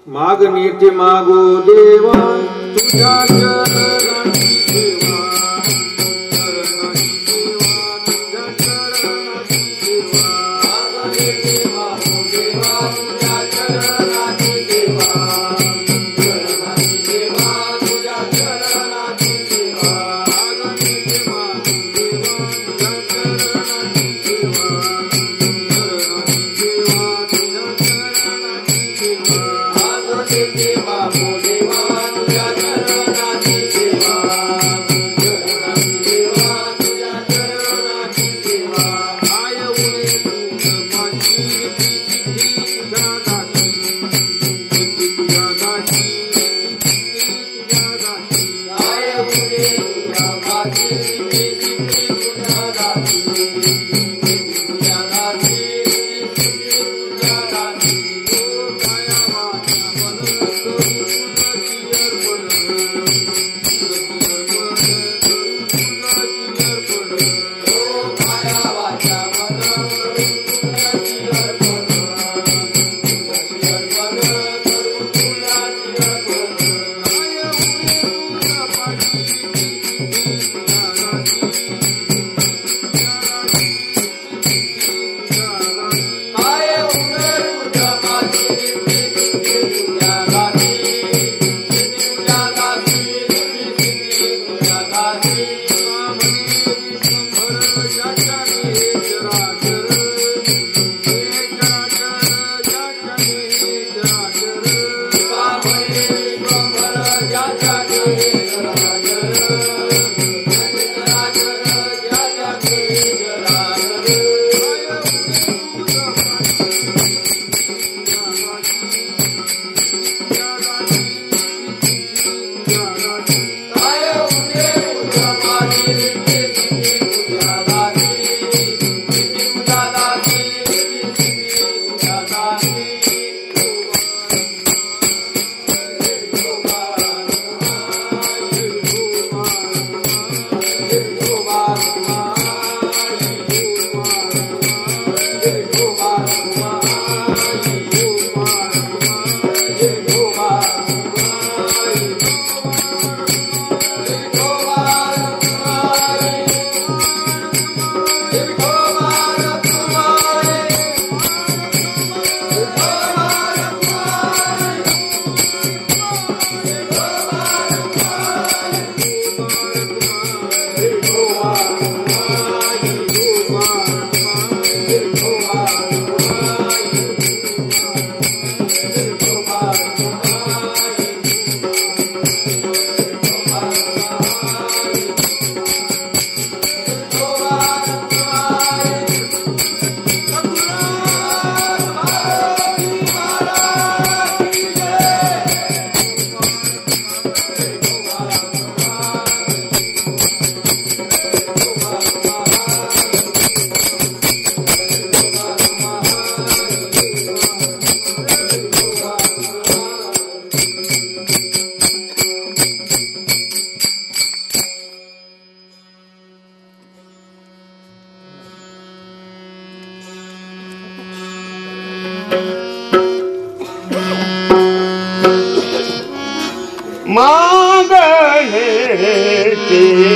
मागणीचे मागो देवा तुझ्या चरणाची सेवा, चरणाची सेवा, तुझ्या चरणाची सेवा. मागणीचे मागो देवा तुझ्या चरणाची सेवा, चरणाची सेवा, तुझ्या चरणाची सेवा. मागणीचे मागो देवा तुझ्या चरणाची सेवा, चरणाची सेवा, तुझ्या चरणाची सेवा. देवा देवा तुझ्या चरणाची सेवा, चरणाची सेवा, तुझ्या चरणाची सेवा. आय उरे तू माझी तुझ्या दासी, तुझ्या दासी, तुझ्या दासी. आय उरे तुझ्या माझी तुझ्या दासी, तुझ्या दासी, तुझ्या दासी. मागणे देवा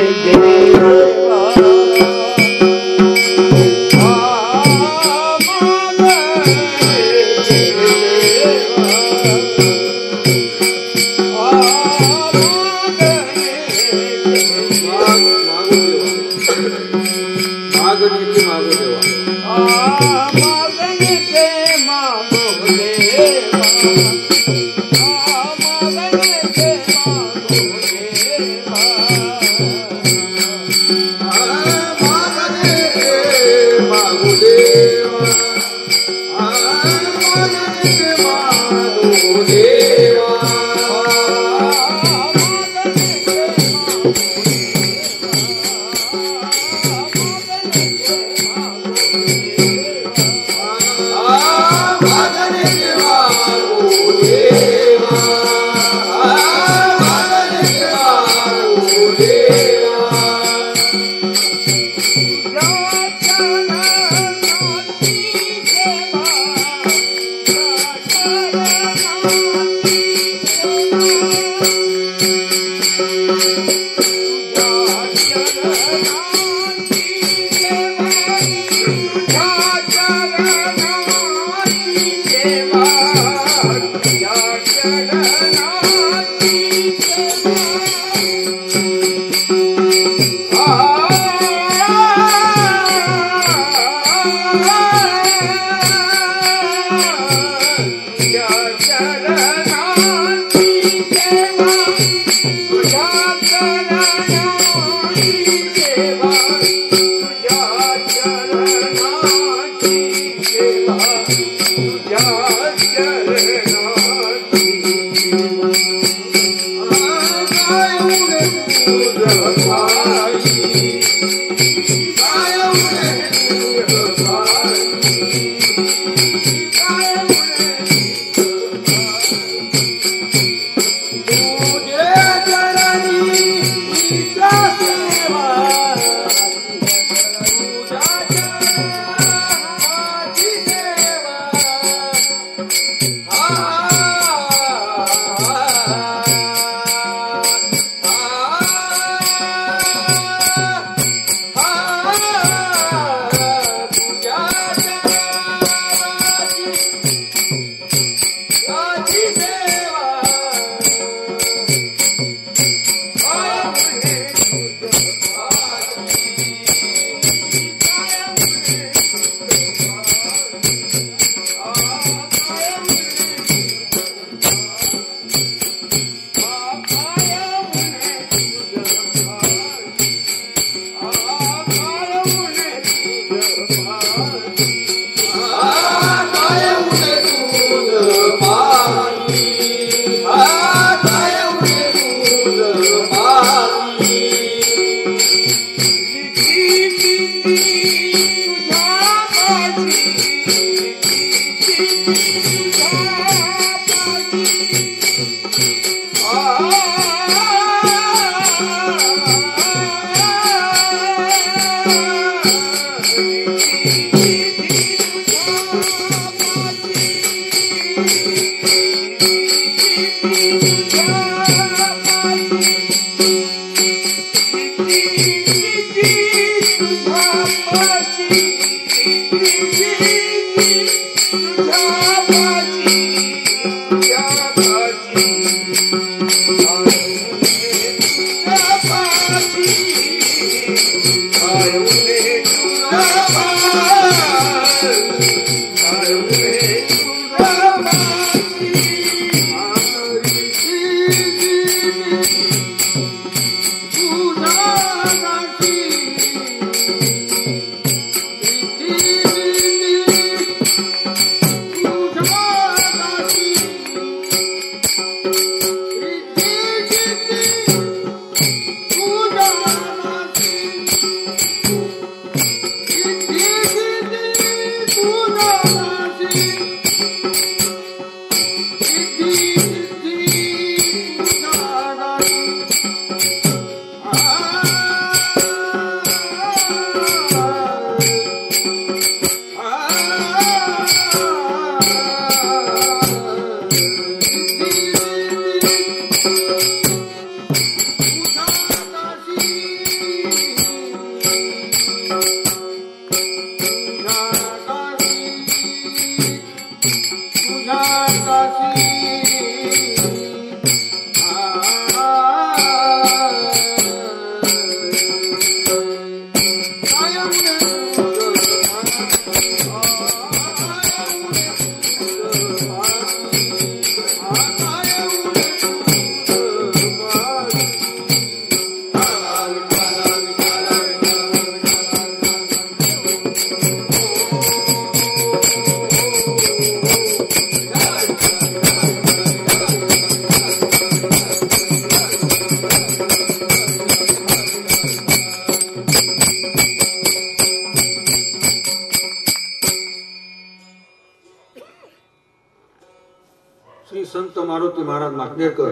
संत मारुती महाराज माकणेकर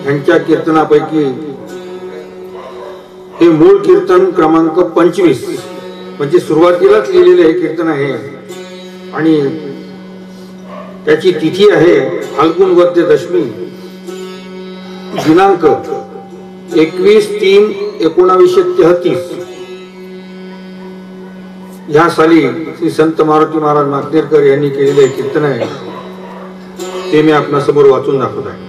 यांच्या कीर्तनापैकी हे मूळ कीर्तन क्रमांक 25 म्हणजे सुरुवातीलाच लिहिलेले हे कीर्तन आहे आणि त्याची तिथी आहे फाल्गुन वद्य दशमी दिनांक 21/3/1933 या साली श्री संत मारुती महाराज माकणेकर यांनी केलेले कीर्तन आहे ते मी आपल्या समोर वाचून दाखवत आहे.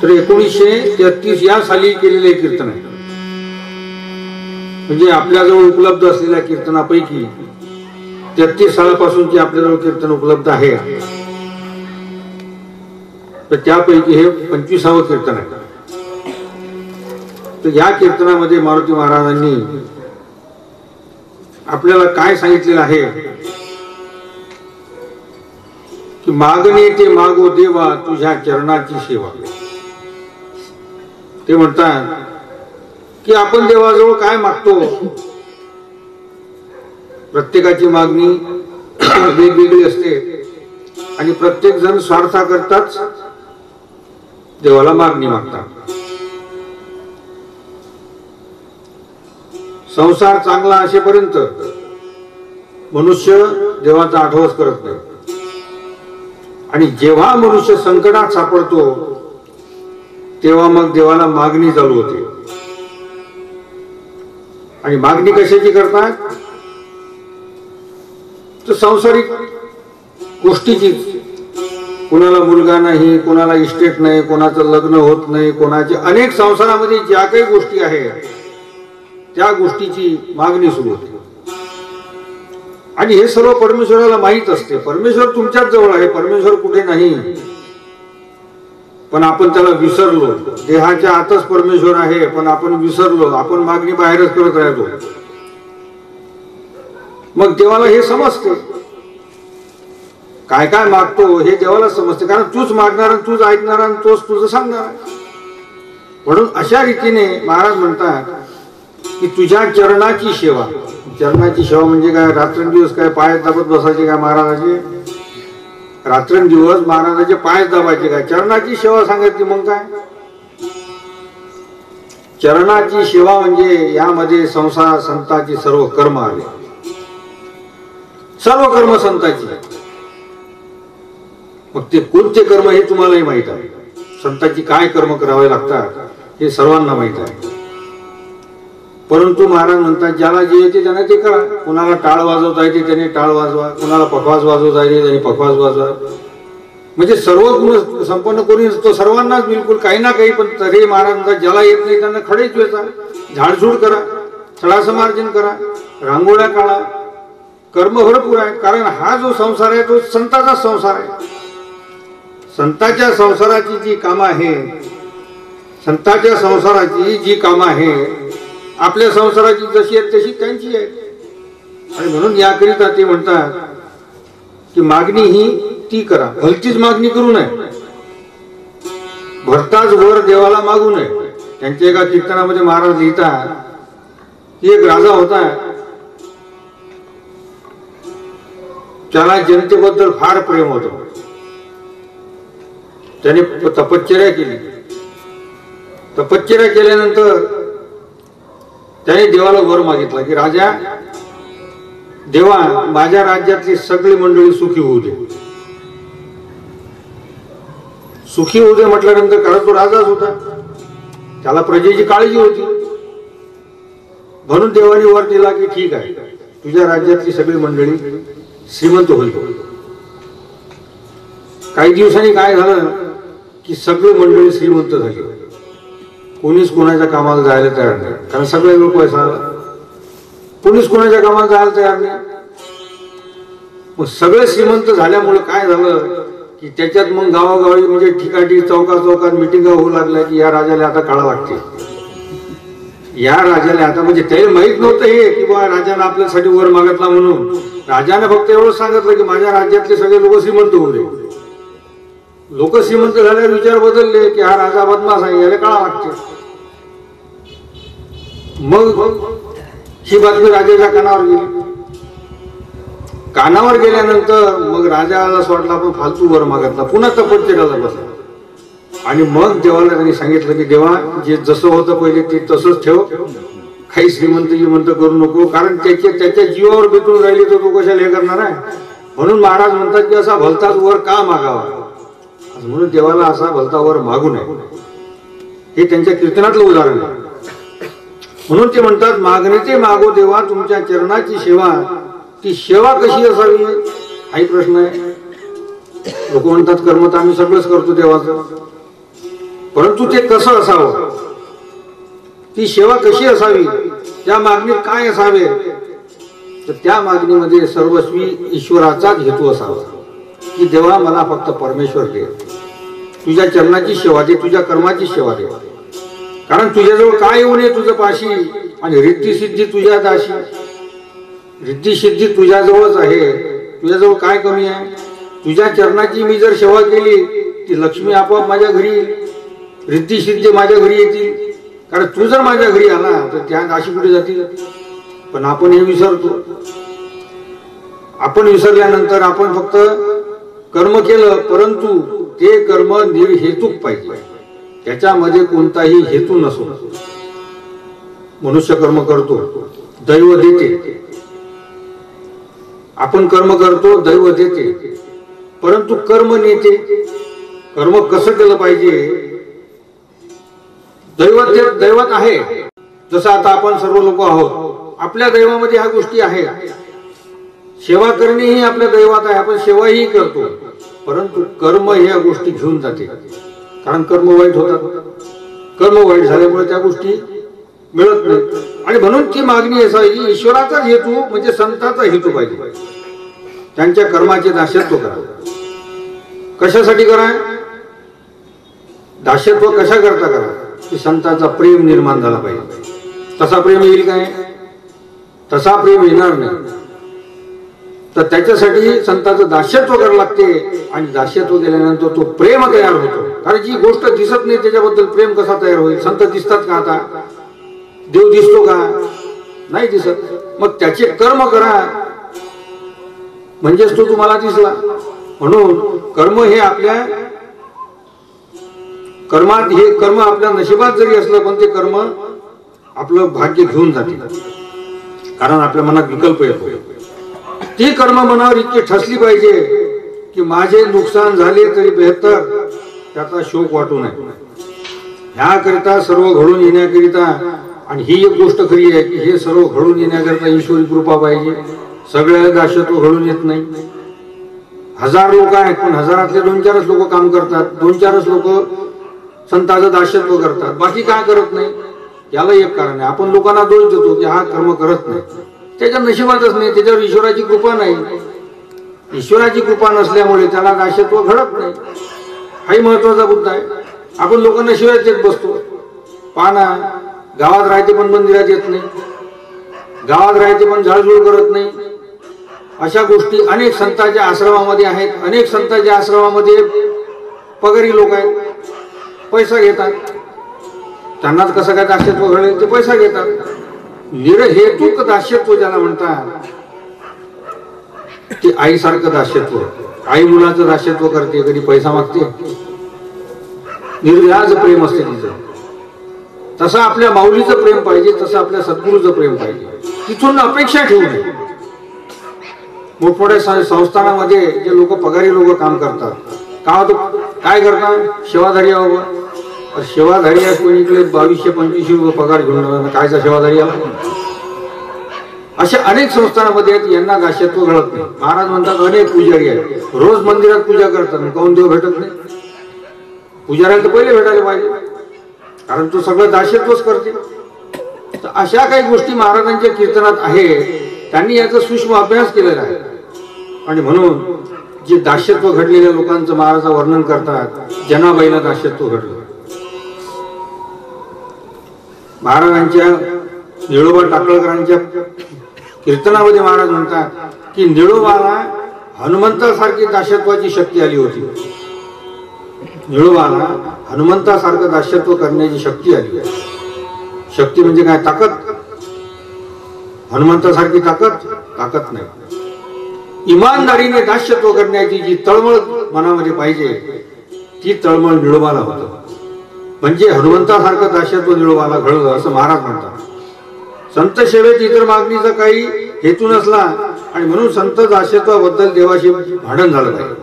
तर 1933 या साली केलेले कीर्तन आहे. म्हणजे आपल्याजवळ उपलब्ध असलेल्या कीर्तनापैकी 33 सालापासूनची आपल्याजवळ कीर्तन उपलब्ध आहे तर त्यापैकी हे 25वं कीर्तन आहे. तर या कीर्तनामध्ये मारुती महाराजांनी आपल्याला काय सांगितलेलं आहे की मागणे ते मागो देवा तुझ्या चरणाची सेवा. ते म्हणतात की आपण देवाजवळ काय मागतो. प्रत्येकाची मागणी वेगवेगळी असते आणि प्रत्येक जण स्वार्थाकरताच देवाला मागणी मागतात. संसार चांगला असेपर्यंत मनुष्य देवाचा आठवण करत नाही आणि जेव्हा मनुष्य संकटात सापडतो तेव्हा मग देवाला मागणी चालू होते. आणि मागणी कशाची करतात तर सांसारिक गोष्टीची. कोणाला मुलगा नाही, कोणाला इस्टेट नाही, कोणाचं लग्न होत नाही, कोणाचे अनेक संसारामध्ये ज्या काही गोष्टी आहेत त्या गोष्टीची मागणी सुरू होते. आणि हे सर्व परमेश्वराला माहित असते. परमेश्वर तुमच्याच जवळ आहे, परमेश्वर कुठे नाही. पण आपण त्याला विसरलो. देहाच्या आतच परमेश्वर आहे पण आपण विसरलो. आपण मागणी बाहेरच करत राहतो. मग देवाला हे समजते काय काय मागतो हे देवाला समजते. कारण तूच मागणार, तूच ऐकणार आणि तोच तुझं सांगणार. म्हणून अशा रीतीने महाराज म्हणतात की तुझ्या चरणाची सेवा. चरणाची सेवा म्हणजे काय, रात्रंदिवस काय पाय दाबत बसायचे काय महाराजाचे. रात्रंदिवस महाराजाचे पाय दाबायचे काय. चरणाची सेवा सांगायची मग काय. चरणाची सेवा म्हणजे यामध्ये संसार संतांची सर्व कर्म आले. सर्व कर्म संतांची. मग ते कोणते कर्म हे तुम्हालाही माहित आहे. संतांची काय कर्म करावे लागतात हे सर्वांना माहित आहे. परंतु महाराज म्हणतात ज्याला जे येते त्याने ते करा. कुणाला टाळ वाजवता येते त्याने टाळ वाजवा, कुणाला पखवाज वाजवता येते त्याने पखवाज वाजवा. म्हणजे सर्व गुण संपन्न कोणी नसतो, सर्वांनाच बिलकुल काही ना काही. पण तरी महाराज म्हणतात ज्याला येत नाही त्यांना खडेच वेचा, झाडझूड करा, सडासमार्जन करा, रांगोळ्या काढा. कर्म भरपूर आहे. कारण हा जो संसार आहे तो संतांचा संसार आहे. संतांच्या संसाराची जी कामं आहे, संतांच्या संसाराची जी कामं आहे आपल्या संसाराची जशी आहेत तशी त्यांची आहे. आणि म्हणून याकरिता ते म्हणतात की मागणी ही ती करा, भलतीच मागणी करू नये. भरताच वर देवाला मागू नये. त्यांच्या एका कीर्तनामध्ये महाराज लिहितात की एक राजा होता, त्याला जनतेबद्दल फार प्रेम होतं. त्याने तपश्चर्या केली. तपश्चर्या केल्यानंतर त्याने देवाला वर मागितला की राजा देवा माझ्या राज्यातली सगळी मंडळी सुखी होऊ दे. सुखी होऊ दे म्हटल्यानंतर कारण तो राजाच होता, त्याला प्रजेची काळजी होती. म्हणून देवाने वर दिला की ठीक आहे तुझ्या राज्यातली सगळी मंडळी श्रीमंत होईल. काही दिवसांनी काय झालं की सगळी मंडळी श्रीमंत झाली. कोणीच कोणाच्या कामाला जायला तयार नाही कारण सगळ्याजवळ पैसा आला. कोणीच कोणाच्या कामाला जायला तयार नाही. मग सगळे श्रीमंत झाल्यामुळे काय झालं की त्याच्यात मग गावागावी म्हणजे ठिकाणी चौकात मिटिंगा होऊ लागल्या की या राजाला आता काळा लागते. या राजाला आता म्हणजे त्याला माहित नव्हतं हे की बा राजाने आपल्यासाठी वर मागितला म्हणून. राजाने फक्त एवढं सांगितलं की माझ्या राज्यातले सगळे लोक श्रीमंत होऊ दे. लोक श्रीमंत झाल्यावर विचार बदलले की हा राजा बदमाश आहे, याला काळा वाटते. मग ही बातमी राजाच्या कानावर गेली. कानावर गेल्यानंतर मग राजाला असं वाटलं आपण फालतू वर मागितला, पुन्हा तपश्चर्याला बसला. आणि मग देवाला त्यांनी सांगितलं की देवा, जे जसं होतं पहिले ते तसंच ठेव, काही श्रीमंत करू नको, कारण त्याच्या जीवावर बेतून राहिली तर तो कशाला हे करणार आहे. म्हणून महाराज म्हणतात की असा भलताच वर का मागावा, म्हणून देवाला असा भलता वर मागू नये. हे त्यांच्या कीर्तनातलं उदाहरण आहे. म्हणून ते म्हणतात मागणे ते मागो देवा तुमच्या चरणाची सेवा. ती सेवा कशी असावी हाही प्रश्न आहे. लोक म्हणतात कर्म तर आम्ही सगळंच करतो देवाचं, परंतु ते कसं असावं, ती सेवा कशी असावी, त्या मागणीत काय असावे, तर त्या मागणीमध्ये सर्वस्वी ईश्वराचाच हेतू असावा की देवा मला फक्त परमेश्वर दे, तुझ्या चरणाची सेवा दे, तुझ्या कर्माची सेवा दे. कारण तुझ्याजवळ काय येऊ नये तुझं पाशी, आणि रिद्धी सिद्धी तुझ्या दाशी. रिद्धी सिद्धी तुझ्याजवळच आहे, तुझ्याजवळ काय कमी आहे. तुझ्या चरणाची मी जर सेवा केली ती लक्ष्मी आपोआप माझ्या घरी येईल, रिद्धी सिद्धी माझ्या घरी येतील. कारण तू जर माझ्या घरी आला तर त्या दाशी कुठे जातील. पण आपण हे विसरतो. आपण विसरल्यानंतर आपण फक्त कर्म केलं, परंतु ते कर्म निर्हेतुक पाहिजे, त्याच्यामध्ये कोणताही हेतू नसो. मनुष्य कर्म करतो, दैव देते. आपण कर्म करतो, दैव देते, परंतु कर्म नेते. कर्म कसं केलं पाहिजे, दैवत आहे. जसं आता आपण सर्व लोक आहोत, आपल्या दैवामध्ये ह्या गोष्टी आहेत. सेवा करणे ही आपल्या दैवात आहे, आपण सेवाही करतो, परंतु कर्म ह्या गोष्टी घेऊन जाते. कारण कर्म वाईट होतात, कर्म वाईट झाल्यामुळे त्या गोष्टी मिळत नाहीत. आणि म्हणून ती मागणी असावी ईश्वराचा हेतू म्हणजे संतांचा हेतू पाहिजे. त्यांच्या कर्माचे दास्यत्व करा. कशासाठी करा, दास्यत्व कशा करता करा, की संतांचा प्रेम निर्माण झाला पाहिजे. तसा प्रेम येईल काय, तसा प्रेम येणार नाही. तर त्याच्यासाठी संतांचं दास्यत्व करावं लागते. आणि दास्यत्व केल्यानंतर तो प्रेम तयार होतो. कारण जी गोष्ट दिसत नाही त्याच्याबद्दल प्रेम कसा तयार होईल. संत दिसतात का, आता देव दिसतो का, नाही दिसत. मग त्याचे कर्म करा म्हणजेच तो तुम्हाला दिसला. म्हणून कर्म हे आपल्या कर्मात, हे कर्म आपल्या नशिबात जरी असलं पण ते कर्म आपलं भाग्य घेऊन जाते. कारण आपल्या मनात विकल्प येतो. ती कर्म मनावर इतकी ठसली पाहिजे की माझे नुकसान झाले तरी बेहतर, त्याचा शोक वाटू नये. ह्याकरिता सर्व घडून येण्याकरिता, आणि ही एक गोष्ट खरी आहे की हे सर्व घडून येण्याकरिता ईश्वरी कृपा पाहिजे. सगळ्या दास्यत्व घडून येत नाही. 1000 लोक आहेत पण हजारातले 2-4च लोक काम करतात, 2-4च लोक संतांचं दास्यत्व करतात, बाकी काय करत नाही. याला एक कारण आहे, आपण लोकांना दोष देतो की हा कर्म करत नाही, त्याच्या नशिबातच नाही, त्याच्यावर ईश्वराची कृपा नाही. ईश्वराची कृपा नसल्यामुळे त्याला दास्यत्व घडत नाही. हाही महत्वाचा मुद्दा आहे. आपण लोकांना शिवाय देत बसतो. पाना गावात राहते पण मंदिरात येत नाही, गावात राहते पण झाडझूड करत नाही. अशा गोष्टी अनेक संतांच्या आश्रमामध्ये आहेत. अनेक संतांच्या आश्रमामध्ये पगारी लोक आहेत, पैसा घेतात. त्यांनाच कसं काय दास्यत्व घडेल, ते पैसा घेतात. निर्हेतुक दास्यत्व ज्याला म्हणतात ते आईसारखं दास्यत्व. आई मुलाचं दास्यत्व करते, कधी पैसा मागते, निर्व्याज प्रेम असते तिचं. तसं आपल्या माऊलीचं प्रेम पाहिजे, तसं आपल्या सद्गुरूचं प्रेम पाहिजे. तिथून अपेक्षा ठेवू नये. मोठमोठ्या संस्थानामध्ये जे लोक पगारी लोक काम करतात, काय करतात, सेवाधारी बाबा. सेवाधारी आहे कोणी इकडे 2200-2500 रुपये पगार घेऊन कायचा सेवाधारी आला. अशा अनेक संस्थानामध्ये आहेत, यांना दास्यत्व घडत नाही. महाराज म्हणतात अनेक पुजारी आहेत, रोज मंदिरात पूजा करतात, काहून देव भेटत नाही. पुजाऱ्याला तर पहिले भेटायला पाहिजे, कारण तो सगळं दास्यत्वच करते. तर अशा काही गोष्टी महाराजांच्या कीर्तनात आहे. त्यांनी याचा सूक्ष्म अभ्यास केलेला आहे. आणि म्हणून जे दास्यत्व घडलेल्या लोकांचं महाराज वर्णन करतात. जनाबाईला दास्यत्व घडलं. महाराजांच्या निळोबा टाकळकरांच्या कीर्तनामध्ये महाराज म्हणतात की निळोबाला हनुमंतासारखी दास्यत्वाची शक्ती आली होती. निळोबाला हनुमंतासारखं दास्यत्व करण्याची शक्ती आली. शक्ती म्हणजे काय? ताकद. हनुमंतासारखी ताकद नाही. इमानदारीने दास्यत्व करण्याची जी तळमळ मनामध्ये पाहिजे ती तळमळ निळोबाला होतं. म्हणजे हनुमंतासारखं दास्यत्व निळोबाला घडलं असं महाराज म्हणतात. संत सेवेत इतर मागणीचा काही हेतू नसला आणि म्हणून संत दास्यत्वाबद्दल देवाशी भांडण झालं पाहिजे.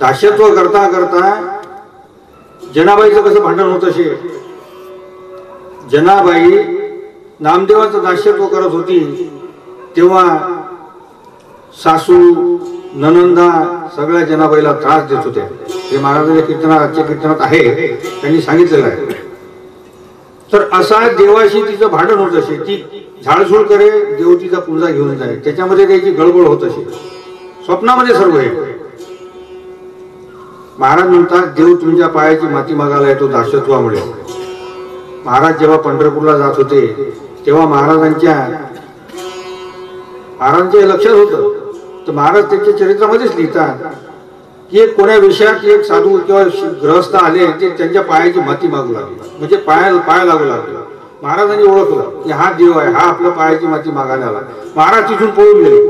दास्यत्व करता करता जनाबाईचं कसं भांडण होत असे. जनाबाई नामदेवाचं दास्यत्व करत होती तेव्हा सासू ननंदा सगळ्या जनाबाईला त्रास देत होत्या. हे महाराजांच्या कीर्तनात, आजच्या कीर्तनात आहे, त्यांनी सांगितलेलं आहे. तर असा देवाशी तिचं भांडण होत असे. ती झाडझूड करे, देव तिचा पुंजा घेऊन जाय, त्याच्यामध्ये त्याची गडबड होत असे. स्वप्नामध्ये सर्व हे महाराज म्हणतात, देव तुमच्या पायाची माती मागायला येतो दास्यत्वामुळे. महाराज जेव्हा पंढरपूरला जात होते तेव्हा महाराजांच्या लक्षात होतं. तर महाराज त्यांच्या चरित्रामध्येच लिहितात की एक कोण्या विषयात एक साधू किंवा ग्रहस्थ आले, ते त्यांच्या पायाची माती मागू लागले, म्हणजे पाय लागू लागले. महाराजांनी ओळखलं की हा देव आहे, हा आपल्या पायाची माती मागायला आला. महाराज तिथून पळून गेले,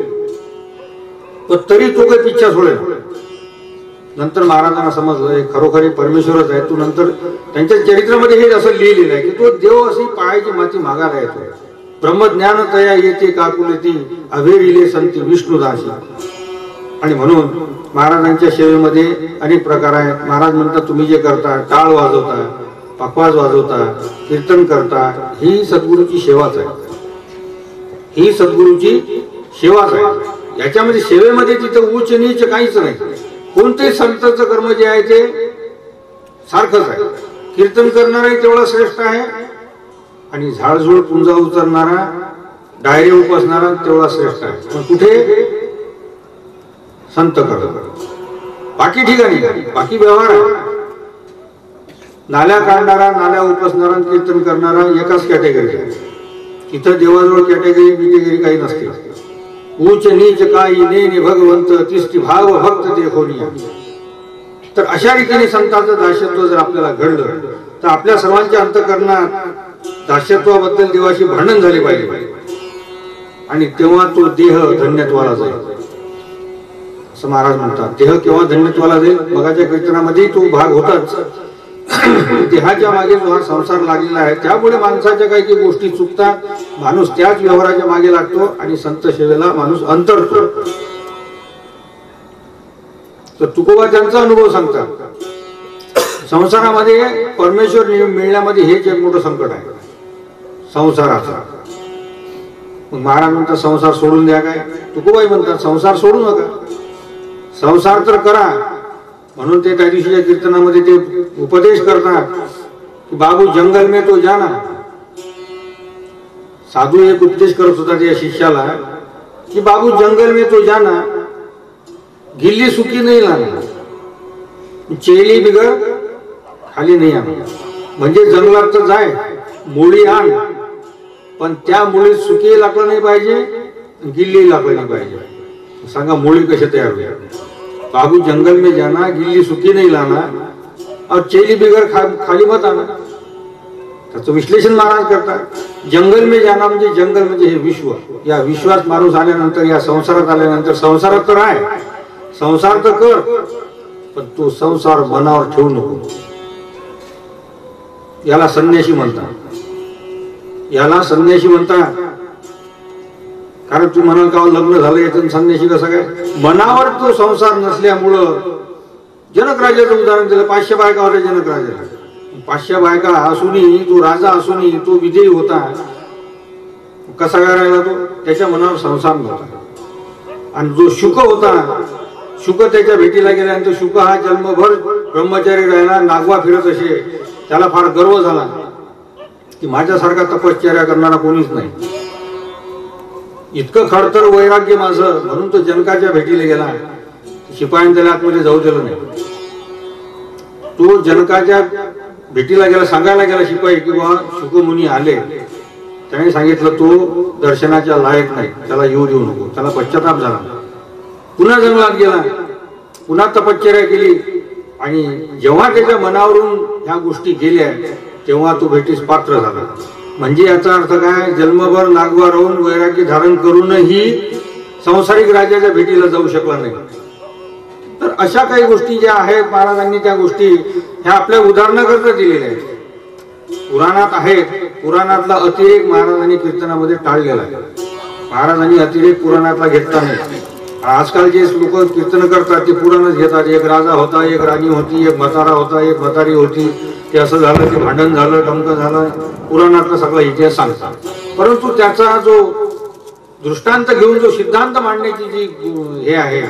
पण तरी तो काही पिच्छा सोडेल. नंतर महाराजांना समजलं हे खरोखरी परमेश्वरच आहे. तू नंतर त्यांच्या चरित्रामध्ये हे असं लिहिलेलं आहे की तो देव अशी पायाची माती मागायला येतो. ब्रह्मज्ञान तया येते काकुलती अभेरिले संती विष्णुदासी. आणि म्हणून महाराजांच्या सेवेमध्ये अनेक प्रकार आहेत. महाराज म्हणतात तुम्ही जे करता, टाळ वाजवता, पखवाज वाजवता, कीर्तन करता, ही सद्गुरूची सेवाच आहे. ही सद्गुरूची सेवाच आहे. याच्यामध्ये सेवेमध्ये तिथं उच्च नीच काहीच नाही. कोणतेही संतांचं कर्म जे आहे ते सारखंच आहे. कीर्तन करणाराही तेवढा श्रेष्ठ आहे आणि झाडझूड पुंजा उचलणारा, डायरी उपासणारा तेवढा श्रेष्ठ आहे. पण कुठे? संत कर्म. बाकी ठिकाणी बाकी व्यवहार आहे. नाल्या काढणारा, नाल्या उपसणारा, कीर्तन करणारा एकाच कॅटेगरी आहे. इथं देवाजवळ कॅटेगरी काही नसते. उच्च नीच काही नेने भगवंत तिष्ठी भाव भक्त देखोनिया. तर अशा रीतीने संतांचं दास्यत्व जर आपल्याला घडलं तर आपल्या सर्वांच्या अंतःकरणात दास्यत्वाबद्दल देवाशी भांडण झाले पाहिजे. आणि तेव्हा तो देह धन्यत्वाला जाईल असं महाराज म्हणतात. देह केव्हा धन्यत्वाला जाईल? मगाच्या कीर्तनामध्ये तो भाग होताच. देहाच्या मागे जो हा संसार लागलेला आहे त्यामुळे माणसाच्या काही गोष्टी चुकतात. माणूस त्याच व्यवहाराच्या मागे लागतो आणि संत सेवेला माणूस अंतरतो. तर तुकोबा त्यांचा अनुभव सांगतात. संसारामध्ये परमेश्वर मिळण्यामध्ये हेच एक मोठं संकट आहे संसाराचा. मग महाराज म्हणतात संसार सोडून द्या काय? तुकोबाई म्हणतात संसार सोडू नका, संसार तर करा. म्हणून ते त्या दिवशीच्या कीर्तनामध्ये ते उपदेश करतात की बाबू जंगल में तो जाना. साधू एक उपदेश करत होता त्या शिष्याला की बाबू जंगल में तो जाना, गिल्ली सुकी नहीं लाना, चेली बिगर खाली नाही आना. म्हणजे जंगलात तर जाय, मुळी आण, पण त्या मुळीत सुकी लागलं नाही पाहिजे, गिल्ली लागलं नाही पाहिजे. सांगा मुळी कशी तयार होईल? बाबू जंगल में जाना, गिल्ली सुकी नहीं लाना और चेली बिगर खाली मत आना. त्याचं विश्लेषण महाराज करतात. जंगल में जाना म्हणजे जंगल म्हणजे हे विश्व. या विश्वात माणूस आल्यानंतर, या संसारात आल्यानंतर, संसारात तर आहे, संसार तर कर, पण तो संसार मनावर ठेवू नको. याला संन्यासी म्हणतात. याला संन्यासी म्हणतात. कारण तू म्हणाल का लग्न झालं याचं संन्यासी कसं काय? मनावर तो संसार नसल्यामुळं जनक राजाचं उदाहरण दिलं. 500 बायका होत्या जनक राजाला. 500 बायका असूनही, तो राजा असूनही तो विजयी होता. कसा काय राहिला तो? त्याच्या मनावर संसार नव्हता. आणि जो शुक होता, शुक त्याच्या भेटीला गेल्यानंतर शुक हा जन्मभर ब्रह्मचारी राहिला, नागवा फिरत असे. त्याला फार गर्व झाला की माझ्यासारखा तपश्चर्या करणारा कोणीच नाही. इतकं खडतर वैराग्य माझं. म्हणून तो जनकाच्या भेटीला गेला. शिपायांनी त्याला आतमध्ये जाऊ दिलं नाही. तो जनकाच्या भेटीला गेला, सांगायला गेला शिपाई की बाबा शुकमुनी आले. त्याने सांगितलं तो दर्शनाच्या लायक नाही, त्याला येऊ देऊ नको. त्याला पश्चाताप झाला. पुन्हा जंगलात गेला, पुन्हा तपश्चर्या केली. आणि जेव्हा त्याच्या मनावरून ह्या गोष्टी गेल्या तेव्हा तो भेटीस पात्र झाला. म्हणजे याचा अर्थ काय, जन्मभर नागवा राहून वैराग्य धारण करूनही संसारिक राजाच्या भेटीला जाऊ शकला नाही. तर अशा काही गोष्टी ज्या आहेत महाराजांनी त्या गोष्टी ह्या आपल्या उदाहरणाकरता दिलेल्या आहेत. पुराणात आहेत. पुराणातला अतिरेक महाराजांनी कीर्तनामध्ये टाळलेला आहे. महाराजांनी अतिरेक पुराणातला घेतला नाही. आजकाल जे लोक कीर्तन करतात ते पुराणच घेतात. एक राजा होता, एक राणी होती, एक म्हातारा होता, एक म्हातारी होती, ते असं झालं, ते भांडण झालं, टमकं झालं, पुराणातला सगळा इतिहास सांगतात. परंतु त्याचा जो दृष्टांत घेऊन जो सिद्धांत मांडण्याची जी हे आहे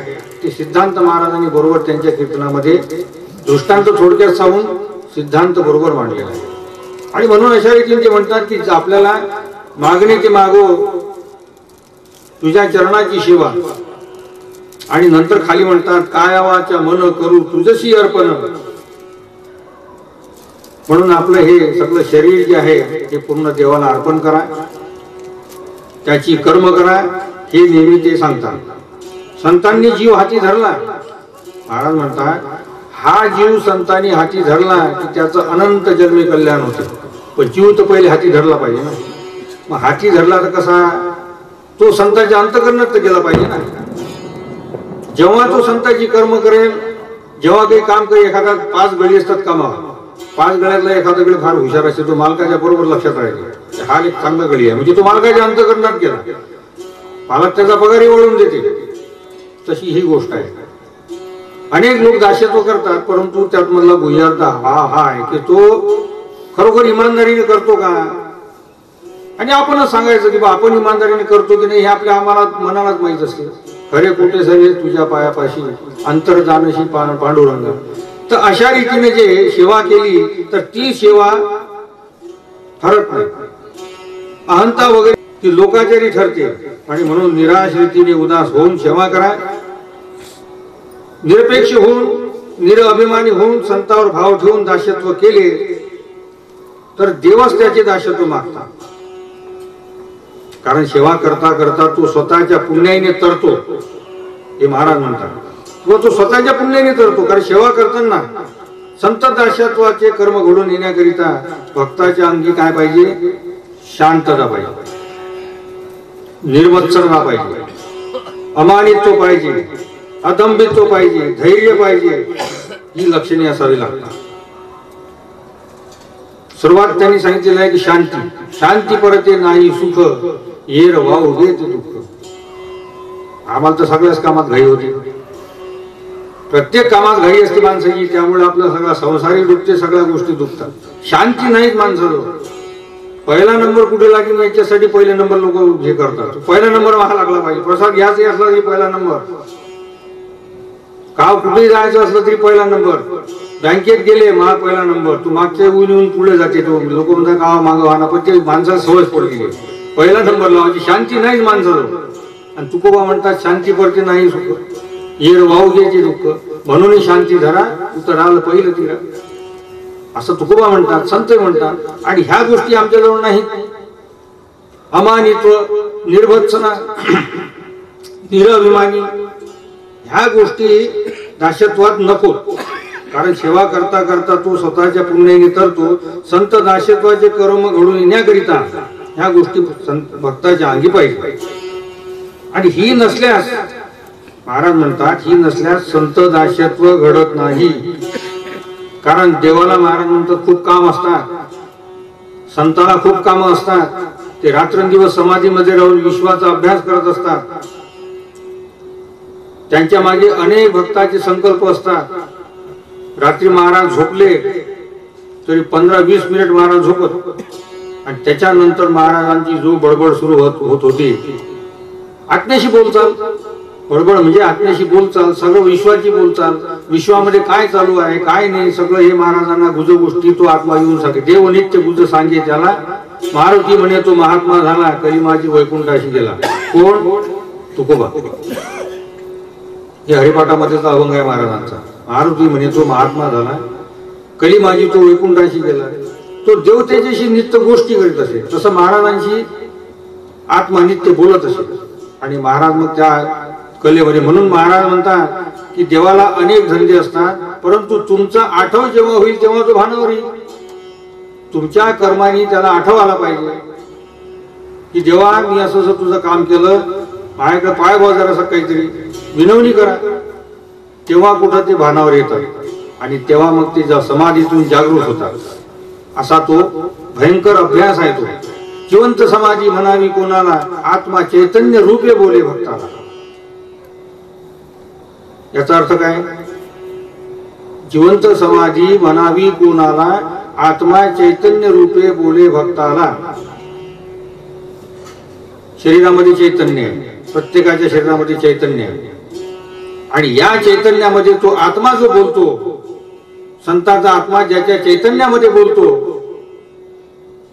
ते सिद्धांत महाराजांनी बरोबर त्यांच्या कीर्तनामध्ये दृष्टांत थोडक्यात सांगून सिद्धांत बरोबर मांडलेला आहे. आणि म्हणून अशा रीतीने ते म्हणतात की आपल्याला मागणे ते मागो तुझ्या चरणाची सेवा. आणि नंतर खाली म्हणतात कायावाच्या मन करू तुझशी अर्पण. म्हणून आपलं हे सगळं शरीर जे आहे ते पूर्ण देवाला अर्पण करा, त्याची कर्म करा, हे नेहमी ते सांगतात. संतांनी जीव हाती धरला, महाराज म्हणतात हा जीव संतांनी हाती धरला की त्याचं अनंत जन्मी कल्याण होते. पण जीव तर पहिले हाती धरला पाहिजे ना. मग हाती धरला तर कसा, तो संतांच्या अंतःकरणात गेला पाहिजे ना. जेव्हा तो संतांची कर्म करेल, जेव्हा काही काम करेल, एखादा 5 गडी असतात कामावर, 5 गड्यातला एखादा गडी फार हुशार असते, तो मालकाच्या बरोबर लक्षात राहील हा एक चांगला गडी आहे, म्हणजे तो मालकाच्या अंतःकरणात गेला, मालक त्याचा पगारही वळून देते. तशी ही गोष्ट आहे. अनेक लोक दास्यत्व करतात, परंतु त्यात मधला गुह्यार्थ हा आहे की तो खरोखर इमानदारीने करतो का. आणि आपणच सांगायचं की बा आपण इमानदारीने करतो की नाही हे आपल्या आम्हाला मनालाच माहित असते. खरे कुठे सरे तुझ्या पायापाशी अंतर जानशी पांडुरंग. तर अशा रीतीने जे सेवा केली तर ती सेवा ठरत नाही, अहंता वगैरे ती लोकाचारी ठरते. आणि म्हणून निराश रीतीने उदास होऊन सेवा करा. निरपेक्ष होऊन निरअभिमानी होऊन संतावर भाव ठेवून दास्यत्व केले तर देवच त्याचे दास्यत्व मागतात. कारण सेवा करता करता तो स्वतःच्या पुण्याने तरतो, हे महाराज म्हणतात. व तो स्वतःच्या पुण्याने तरतो. कारण सेवा करताना संत दास्यत्वाचे कर्म घडून येण्याकरिता भक्ताच्या अंगी काय पाहिजे, शांतता पाहिजे, निर्मत्सरता पाहिजे, अमानित्व पाहिजे, अदंभित्व पाहिजे, धैर्य पाहिजे. ही लक्षणे असावी लागतात. सुरुवात त्यांनी सांगितलेलं आहे की शांती परते नाही सुख येर वाहू देत दुःख. आम्हाला तर सगळ्याच कामात घाई होती, प्रत्येक कामात घाई असते माणसाची. त्यामुळे आपला सगळा संसारी दुखते, सगळ्या गोष्टी दुखतात. शांती नाहीत माणसाला. पहिला नंबर कुठे लागेल याच्यासाठी पहिले नंबर लोक हे करतात. पहिला नंबर व्हायला लागला पाहिजे. प्रसाद घ्यायचा असला तरी पहिला नंबर, गाव कुठेही जायचं असलं तरी पहिला नंबर, बँकेत गेले महा पहिला नंबर. तू मागच्या येऊन पुढे जाते, तो लोक म्हणतात गाव मागं वाहना, पण ते माणसाला सवय पडली पहिला नंबर लावायची. शांती नाहीच माणसाला. आणि तुकोबा म्हणतात शांती पडते नाही सुख येर वाहू घ्यायचे दुःख. म्हणून शांती धरा उतर आलं पहिलं तिला, असं तुकोबा म्हणतात, संत म्हणतात. आणि ह्या गोष्टी आमच्याजवळ नाहीत. अमानित्व, निर्भत्सना, निरअभिमानी ह्या गोष्टी दास्यत्वात नको. कारण सेवा करता करता तो स्वतःच्या पुण्याने तरतो. संत दास्यत्वाचे कर्म घडून येण्याकरिता ह्या गोष्टी भक्ताच्या अंगी पाहिजे. आणि ही नसल्यास महाराज म्हणतात ही नसल्यास संत दास्यत्व घडत नाही. कारण देवाला महाराज म्हणतात खूप काम असतात, संताला खूप कामं असतात. ते रात्रंदिवस समाधीमध्ये राहून विश्वाचा अभ्यास करत असतात. त्यांच्या मागे अनेक भक्ताचे संकल्प असतात. रात्री महाराज झोपले तरी 15-20 मिनिट महाराज झोपत. आणि त्याच्यानंतर महाराजांची जो बडबड सुरू होत होती, आत्म्याशी बोलचाल. बडबड म्हणजे आत्म्याशी बोलचाल, सगळं विश्वाची बोलचाल. विश्वामध्ये काय चालू आहे काय नाही सगळं हे महाराजांना गुज गोष्टी तो आत्मा येऊन सांगे. देव नित्य गुज सांगे त्याला. मारुती म्हणे तो महात्मा झाला, कलिमाची वैकुंठाशी गेला. कोण? तुकोबा. हे हरिपाठामध्येचा अभंग आहे महाराजांचा. मारुती म्हणे तो महात्मा झाला, कलिमाजी तो वैकुंठाशी गेला. तो देव त्याच्याशी नित्य गोष्टी करीत असे. तसं महाराजांशी आत्मा नित्य बोलत असे. आणि महाराज मग त्या कलेमध्ये, म्हणून महाराज म्हणतात की देवाला अनेक धंदे असतात, परंतु तुमचा आठव जेव्हा होईल तेव्हा तो भानावर येईल. तुमच्या कर्माने त्याला आठव आला पाहिजे की जेव्हा मी असं असं तुझं काम केलं, माझ्याकडे पाय बाजार असं काहीतरी विनवणी करा, तेव्हा कुठं ते भानावर येतात आणि तेव्हा मग ते समाधीतून जागृत होतात. असा तो भयंकर अभ्यास आहे तो. जिवंत समाधी म्हणावी कोणाला, आत्मा चैतन्य रूपे बोले भक्ताला. याचा अर्थ काय? जिवंत समाधी म्हणावी कोणाला, आत्मा चैतन्य रूपे बोले भक्ताला. शरीरामध्ये चैतन्य आहे, प्रत्येकाच्या शरीरामध्ये चैतन्य आहे आणि या चैतन्यामध्ये तो आत्मा जो बोलतो, संतांचा आत्मा ज्याच्या चैतन्यामध्ये बोलतो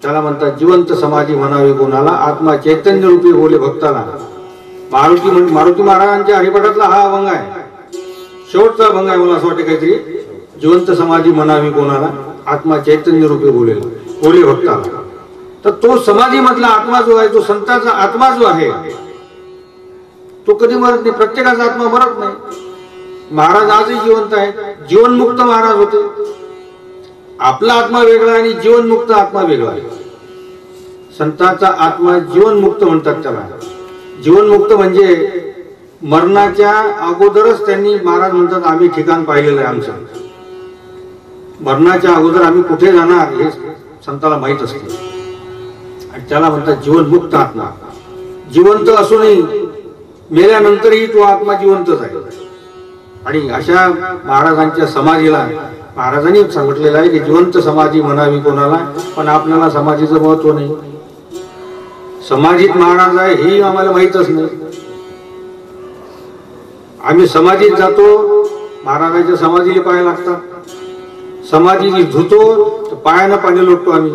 त्याला म्हणतात जिवंत समाधी म्हणावी कोणाला, आत्मा चैतन्य रूपी बोले भक्ताला. मारुती महाराजांच्या हरिपाठातला हा अभंग आहे, शेवटचा अभंग आहे मला असं वाटतं काहीतरी. जिवंत समाधी म्हणावी कोणाला, आत्मा चैतन्य रूपी बोले भक्ताला. तर तो समाधी मधला आत्मा जो आहे, तो संतांचा आत्मा जो आहे तो कधी मरत नाही. प्रत्येकाचा आत्मा मरत नाही. महाराज आजही जिवंत आहे, जीवनमुक्त महाराज होते. आपला आत्मा वेगळा आणि जीवनमुक्त आत्मा वेगळा आहे. संतांचा आत्मा जीवनमुक्त म्हणतात त्याला. जीवनमुक्त म्हणजे मरणाच्या अगोदरच त्यांनी, महाराज म्हणतात आम्ही ठिकाण पाहिलेलं आहे आमचं. मरणाच्या अगोदर आम्ही कुठे जाणार हे संताला माहित असते आणि त्याला म्हणतात जीवनमुक्त आत्मा. जिवंत असूनही मेल्यानंतरही तो आत्मा जिवंतच आहे. आणि अशा महाराजांच्या समाधीला महाराजांनी सांगितलेलं आहे की जिवंत समाधी म्हणावी कोणाला, पण आपल्याला समाधीचं महत्व नाही. समाधीत महाराज आहे हे आम्हाला माहीतच नाही. आम्ही समाधीत जातो, महाराजांच्या समाधीला पाय लागतात. समाधी धुतो तर पायानं पाणी लोटतो आम्ही.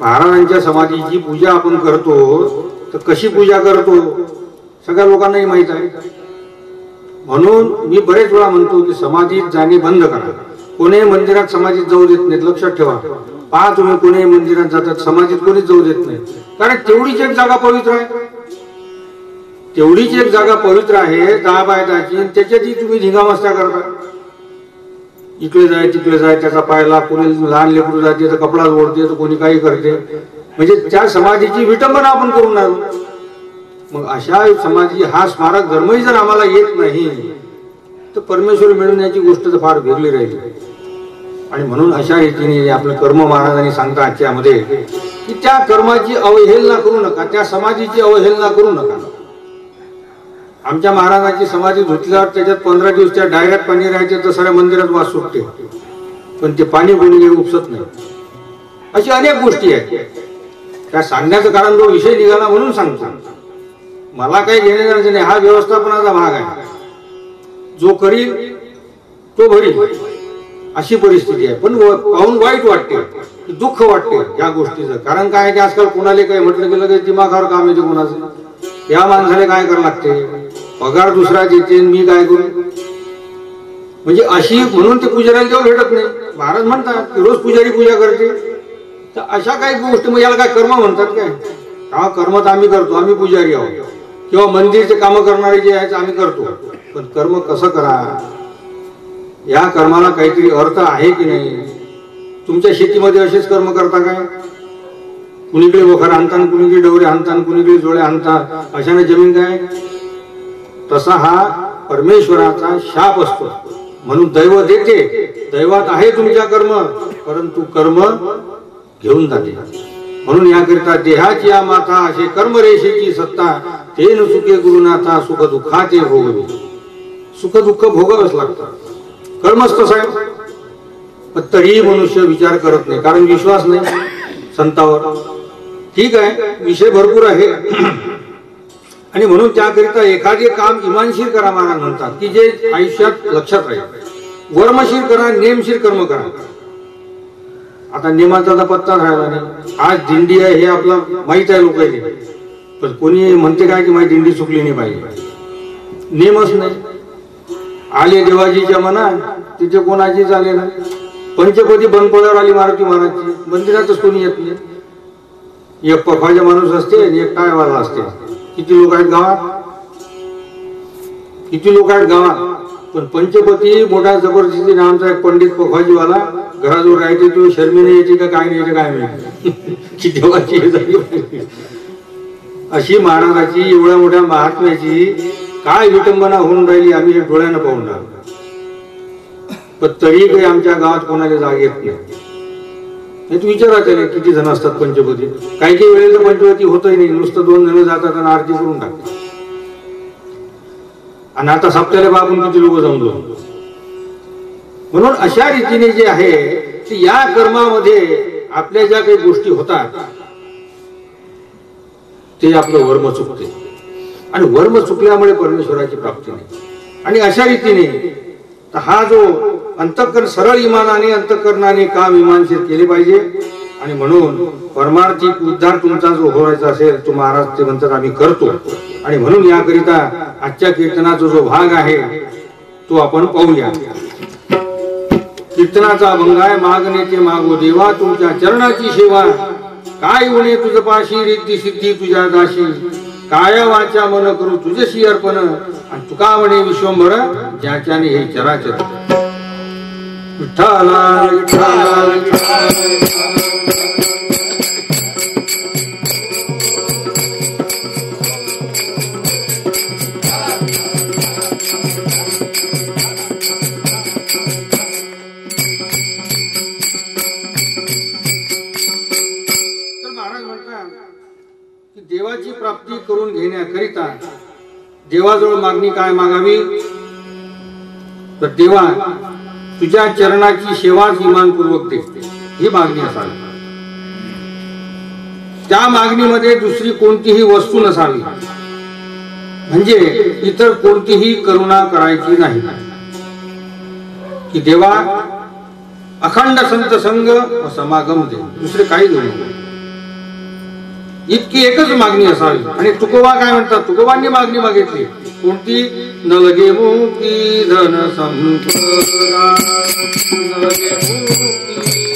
महाराजांच्या समाधीची पूजा आपण करतो तर कशी पूजा करतो सगळ्या लोकांनाही माहित आहे. म्हणून मी बरेच वेळा म्हणतो की समाधीत जाणे बंद करा. कोणीही मंदिरात समाधीत जाऊ देत नाहीत, लक्षात ठेवा. पहा तुम्ही कोणीही मंदिरात जातात, समाधीत कोणीच जाऊ देत नाही. कारण तेवढीच एक जागा पवित्र आहे, तेवढीच एक जागा पवित्र आहे 10 बाय 10ची, त्याच्यातही तुम्ही धिंगामस्त्या करता. इकडे जाय तिकडे जाय, त्याचा पायला कोणी लहान लेकरू जाते तर कपडा ओढते तर कोणी काही करते. म्हणजे त्या समाधीची विटंबना आपण करून आलो. मग अशा समाधी हा स्मारक धर्मही जर आम्हाला येत नाही तर परमेश्वर मिळवण्याची गोष्ट तर फार वेगळी राहिली. आणि म्हणून अशा रीतीने आपलं कर्म महाराजांनी सांगता आजच्यामध्ये की त्या कर्माची अवहेलना करू नका, त्या समाधीची अवहेलना करू नका. आमच्या महाराजांची समाधी धुतल्यावर त्याच्यात 15 दिवस त्या डायऱ्यात पाणी राहायचे तर साऱ्या मंदिरात वास सुटते, पण ते पाणी कोणी उपसत नाही. अशी अनेक गोष्टी आहेत. त्या सांगण्याचं कारण जो विषय निघाला म्हणून सांगतो. मला काही घेण्याचं नाही, हा व्यवस्थापनाचा भाग आहे. जो करील तो भरील अशी परिस्थिती आहे. पण पाहून वाईट वाटते, दुःख वाटते या गोष्टीचं. कारण काय आहे की आजकाल कोणाला काही म्हटलं गेलं की दिमागावर काम येते कोणाचं. या माणसाला काय करावं लागते, पगार दुसरा देते, मी काय करू. म्हणजे अशी म्हणून ते पुजाऱ्याला तेव्हा भेटत नाही. महाराज म्हणतात की रोज पुजारी पूजा करते. तर अशा काही गोष्टी, मग याला काय कर्म म्हणतात काय? हा कर्म तर आम्ही करतो, आम्ही पुजारी आहोत. किंवा मंदिरचे कामं करणारे जे आहेत आम्ही करतो, पण कर्म कसं करा, या कर्माला काहीतरी अर्थ आहे की नाही. तुमच्या शेतीमध्ये असेच कर्म करता काय? कुणीकडे वखर आणतात, कुणीकडे डवरे आणतात, कुणीकडे जोळे आणतात, अशाने जमीन काय? तसा हा परमेश्वराचा शाप असतो. म्हणून दैव देते, दैवात आहे तुमच्या कर्म, परंतु कर्म घेऊन जाते. म्हणून याकरिता देहाची या माथा असे कर्मरेषेची सत्ता, तेन सुखे गुरुनाथा सुख दुःखाचे भोगवी. सुख दुःख भोगावंच लागतं, कर्मच तसं आहे. पण तरीही मनुष्य विचार करत नाही, कारण विश्वास नाही संतावर. ठीक आहे, विषय भरपूर आहे. आणि म्हणून त्याकरिता एखादे काम इमानशीर करा. महाराज म्हणतात की जे आयुष्यात लक्षात राहील. वर्मशीर करा, नेमशीर कर्म करा. आता नेमाचा पत्ता राहिला नाही. आज दिंडी आहे हे आपलं माहित आहे लोकांनी, पण कोणी म्हणते काय की माझी दिंडी चुकली नाही पाहिजे. नेमच नाही. आले देवाजीच्या मना, तिथे कोणाचीच आले ना. पंचपदी बनपळ्यावर आली मारुती महाराजची, मंदिरातच कोणी येत नाही. एक पफाचा माणूस असते आणि एक टाळवाला असते. किती लोक आहेत गावात, किती लोक आहेत गावात. पण पंचपती मोठा जबरदस्ती नामचा एक पंडित पोखाजीवाला घराजवळ राहायचे, तो शर्मीने यायची का काय नाही यायचे काय माहिती की देवाची हे झाली. अशी महाराजाची एवढ्या मोठ्या महात्म्याची काय विटंबना होऊन राहिली आम्ही डोळ्यानं पाहून राहिलो. पण तरी काही आमच्या गावात कोणाला जाग येत नाही. तू विचारा त्याने किती जण असतात पंचपती. काही काही वेळेला पंचपती होतही नाही, नुसतं 2 जण जातात आणि आरती करून टाकतात. आणि आता सप्त्याला बाबून किती लोक जमलो. म्हणून अशा रीतीने जे आहे की या कर्मामध्ये आपल्या ज्या काही गोष्टी होतात ते आपलं वर्म चुकते आणि वर्म चुकल्यामुळे परमेश्वराची प्राप्ती नाही. आणि अशा रीतीने हा जो अंतःकरण सरळ इमानाने अंतःकरणाने काम इमानशीर केले पाहिजे. आणि म्हणून परमार्थिक उद्धार तुमचा जो व्हायचा असेल तो महाराज ते म्हणतात आम्ही करतो. आणि म्हणून याकरिता आजच्या कीर्तनाचा जो भाग आहे तो आपण पाहूया. कीर्तनाचा अभंग आहे. मागणे ते मागो देवा तुमच्या चरणाची सेवा, काय उणे तुझ पाशी रिद्धी सिद्धी तुझ्या दाशी, काय वाचा मन करू तुझशी अर्पण, आणि तुका म्हणे विश्वंभर ज्याच्याने हे चराचर. विठ्ठला विठ्ठला विठ्ठला देवाची प्राप्ती करून घेण्याकरिता देवाजवळ मागणी काय मागावी तर देवा तुझ्या चरणाची सेवाच इमानपूर्वक दे ही मागणी असावी. त्या मागणीमध्ये दुसरी कोणतीही वस्तू नसावी, म्हणजे इतर कोणतीही करुणा करायची नाही. की देवा अखंड संत संग व समागम दे, दुसरे काही नाही. इतकी एकच मागणी असावी. आणि तुकोबा काय म्हणतात, तुकोबांनी मागणी मागितली कोणती, न लगे मुक्ती धन संपदा, न लगे मुक्ती धन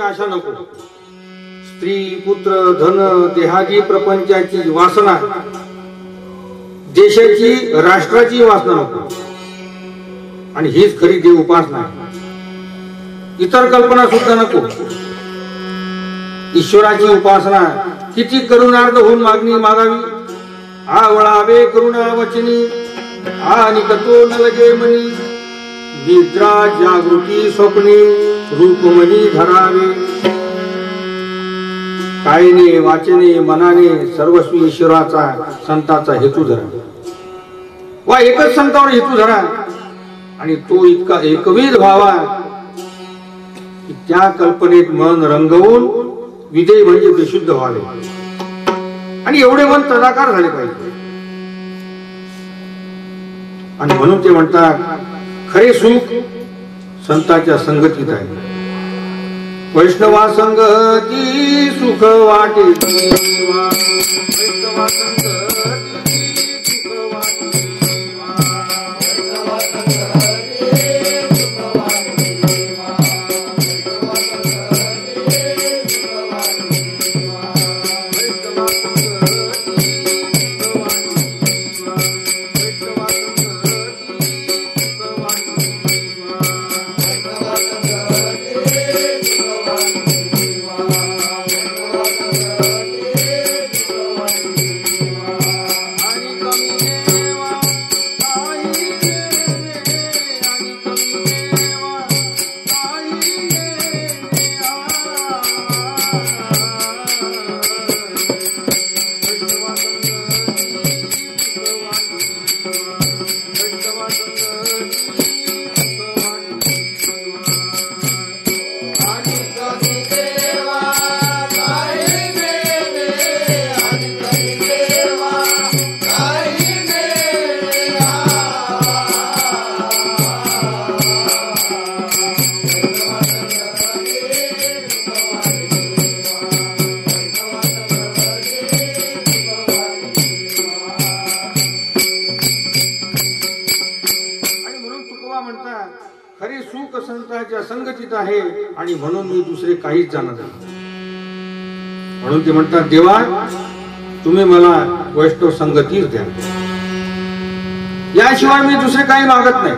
आशा नको. स्त्री पुत्र धन देहाची प्रपंचाची वासना, देशाची राष्ट्राची वासना नको. आणि हीच खरी देव उपासना. इतर कल्पना सुद्धा नको. ईश्वराची उपासना किती करुणार्थ होऊन मागणी मागावी. आवळावे करुणा वचनी आणि कतो न लगे मनी, निद्रा जागृती स्वप्नी रूपमनी धरावे. कायने वाचने मनाने सर्वस्वी ईश्वराचा संताचा हेतू धरा. वा एकच संतावर हेतू धरा आणि तो इतका एकविध व्हावा की त्या कल्पनेत मन रंगवून विधेय म्हणजे बेशुद्ध व्हावे. आणि एवढे मन तदाकार झाले पाहिजे. आणि म्हणून ते म्हणतात खरे सुख संताच्या संगतीत आहे. वैष्णवा संगती सुख वाटे देवा, वैष्णवा संगती सुख वाटे देवा, वैष्णवा संगती सुख वाटे देवा, वैष्णवा संगती सुख वाटे देवा, वैष्णवा संगती सुख वाटे देवा, वैष्णवा संगती सुख वाटे देवा, वैष्णवा संगती सुख वाटे देवा. खरे सुख संतांच्या संगतीत आहे आणि म्हणून मी दुसरे काहीच जाणत नाही. म्हणून ते म्हणतात, देवा तुम्ही मला वैष्णव संगतीच द्या, याशिवाय मी दुसरे काही मागत नाही.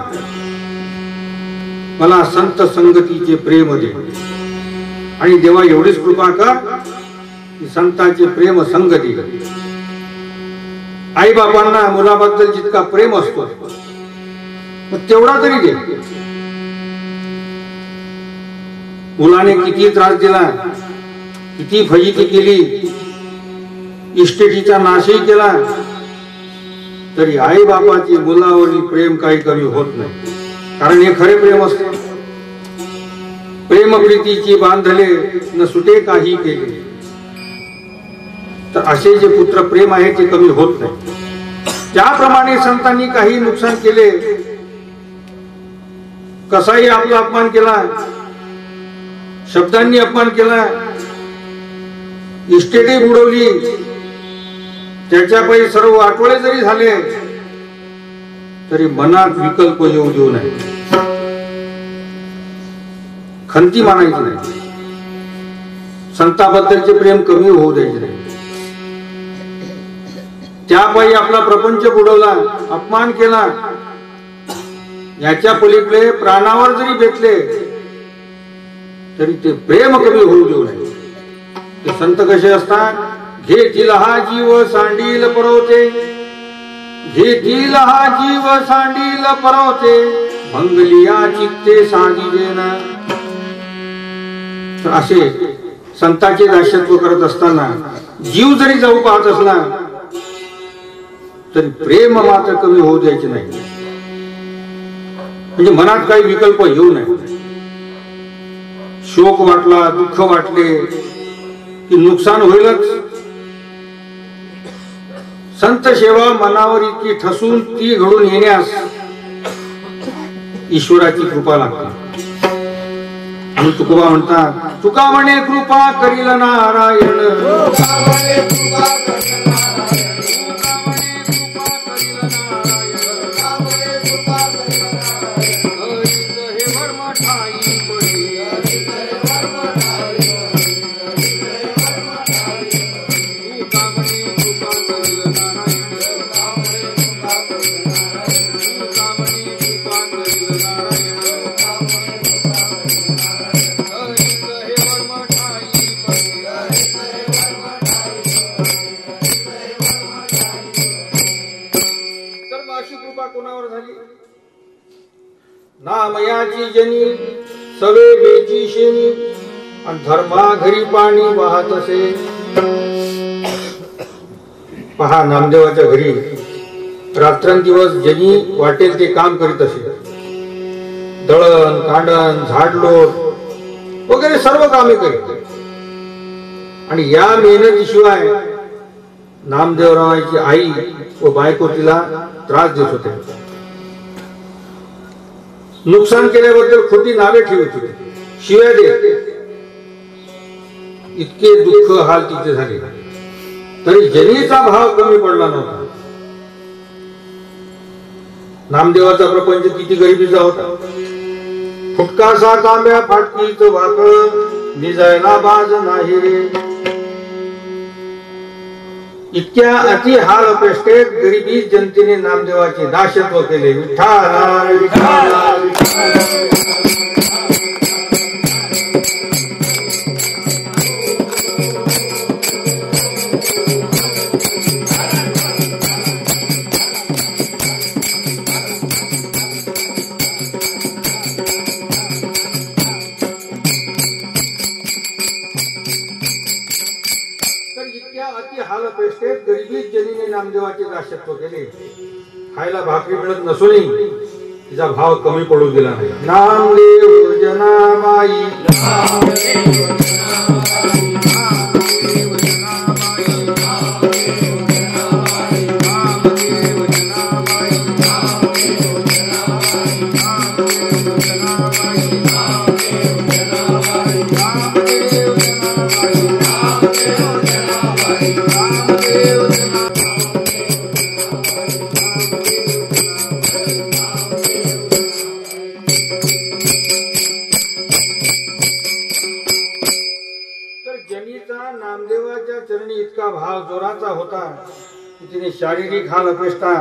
मला संत संगतीचे प्रेम दे. आणि देवा एवढीच कृपा कर की संतांचे प्रेम संगती. आई बाबांना मुलाबद्दल जितका प्रेम असतो तेवढा तरी दे. मुलाने किती त्रास दिला, किती फजिती केली, इस्टेटीचा नाशही केला, तरी आई बापाची मुलावरील प्रेम काही कमी होत नाही. कारण हे खरे प्रेम असते. प्रेम प्रीतीची बांधले न सुटे काही केले, तर असे जे पुत्र प्रेम आहे ते कमी होत नाही. त्याप्रमाणे संतांनी काही नुकसान केले, कसाही आपला अपमान केला, शब्दांनी अपमान केला, इस्टेटही बुडवली, त्याच्यापैकी सर्व आठवडे जरी झाले तरी मनात विकल्प येऊ देऊ नये, खंती मानायची नाही, संतांबद्दलचे प्रेम कमी होऊ द्यायचे नाही. त्यापायी आपला प्रपंच बुडवला, अपमान केला, याच्या पलीकडे प्राणावर जरी बेतले तरी ते प्रेम कमी होऊ देऊ नये. ते संत कसे असतात, घेतील हा जीव सांडील परवते, घेतील हा जीव सांडील परवते, भंगलिया चित्ते साजिजेन. तर असे संतांचे दास्यत्व करत असताना जीव जरी जाऊ पाहत असला तरी प्रेम मात्र कमी होऊ द्यायचे नाही. म्हणजे मनात काही विकल्प येऊ नये. शोक वाटला, दुःख वाटले की नुकसान होईलच. संत सेवा मनावर इतकी ठसून ती घडून येण्यास ईश्वराची कृपा लागते. आणि तुकोबा म्हणतात, तुका म्हणे कृपा करील नारायण, नामयाची जनी सवे वेची शेनी, आणि धर्मा घरी पाणी वाहत असे. पहा, नामदेवाच्या घरी रात्रंदिवस जनी वाटेल ते काम करीत असे. दळण कांडण झाडलोट वगैरे सर्व कामे करीत. आणि या मेहनतीशिवाय नामदेवरावांची आई व बायको तिला त्रास देत होते. नुकसान केल्याबद्दल खोटी नावे ठेवत होते, शिव्या देत. इतके दुःख हाल तिथे झाले तरी जनीचा भाव कमी पडला नव्हता. नामदेवाचा प्रपंच किती गरिबीचा होता. फुटकासा तांब्या फाटकीच वाकळ, निजायला बाज नाही रे. इतक्या अति हाल अपेष्टेत गरिबी जनतेने नामदेवाचे दास्यत्व केले. विठ्ठल विठ्ठल की हाल पेष्टेत गरिबीत जनीने नामदेवाचे दास्यत्व केले. खायला भाकरी मिळत नसूनही तिचा भाव कमी पडू दिला नाही. नामदेव जनाबाई नामदेवाच्या चरणी इतका भाव जोराचा होता की तिने शारीरिक हाल अपेष्टा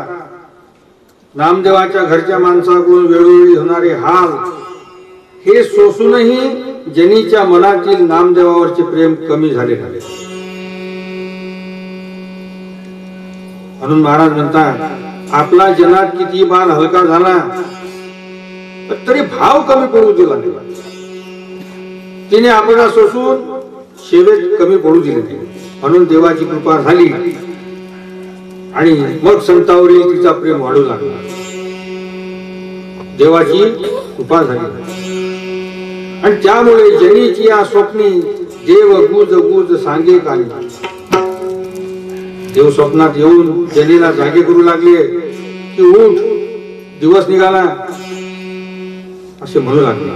नामदेवाच्या घरच्या माणसाकडून वेळोवेळी होणारे हाल हे सोसूनही जनीच्या मनातील नामदेवावरचे प्रेम कमी झाले नाही. म्हणून महाराज म्हणतात आपला जनात किती बाल हलका झाला तरी भाव कमी पडू दिला नाही. तिने आपला सोसून सेवेत कमी पडू दिले नाही. म्हणून देवाची कृपा झाली आणि मग संतावरील तिचा प्रेम वाढू लागला. देवाची कृपा झाली आणि त्यामुळे जनीची या स्वप्नी देव गुज गुज सांगे काली. देव स्वप्नात येऊन जनीला जागे करू लागले की उठ दिवस निघाला असे म्हणू लागले.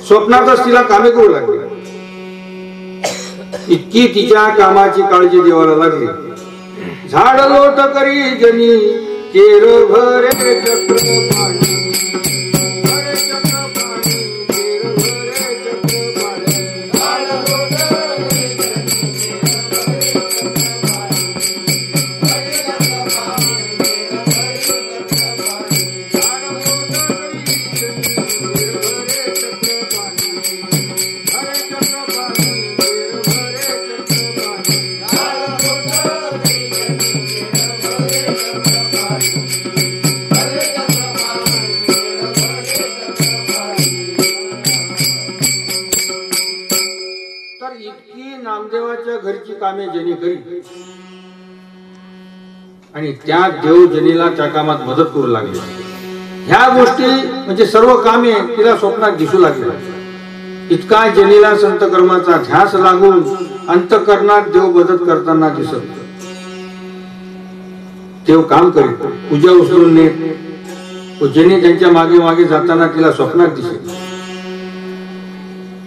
स्वप्नातच तिला कामे करू लागले. इतकी तिच्या कामाची काळजी देवाला लागली. झाड लोट करी जनी केर भरे चक्र पाणी नामदेवाच्या घरची कामे जनी करी आणि त्या देव जनीला त्या कामात मदत करू लागले. ह्या गोष्टी म्हणजे सर्व कामे तिला स्वप्नात दिसू लागले. इतका जनीला संत कर्माचा ध्यास लागून अंतःकरणात देव मदत करताना दिसत. देव काम करीत पूजा उचलून नेत व जनी त्यांच्या मागे मागे जाताना तिला स्वप्नात दिसेल.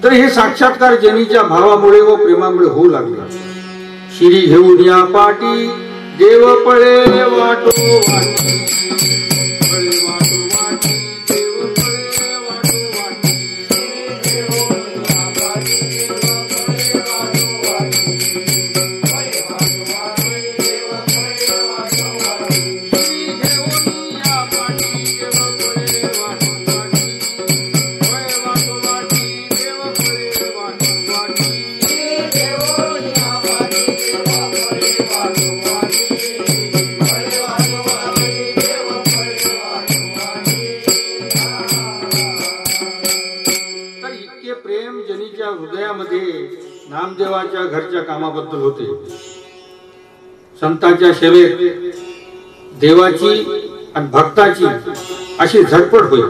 तर हे साक्षात्कार जनीच्या भावामुळे व प्रेमामुळे होऊ लागले. शिरी घेऊन या पाटी देव पळे वाटो वाटी पळे वाटो वाटी देव पळे वाटो वाटी घेऊन या पाटी देव पळे वाटो वाटी पळे वाटो वाटी देव पळे वाटो वाटी शिरी घेऊन या पाटी देव पळे वाटो वाटी पळे वाटो वाटी देव पळे वाटो वाटी घेऊन या पाटी देव पळे वाटो वाटी हृदयामध्ये नामदेवाच्या घरच्या कामाबद्दल होते. संतांच्या सेवेत देवाची आणि भक्ताची अशी झटपट होईल.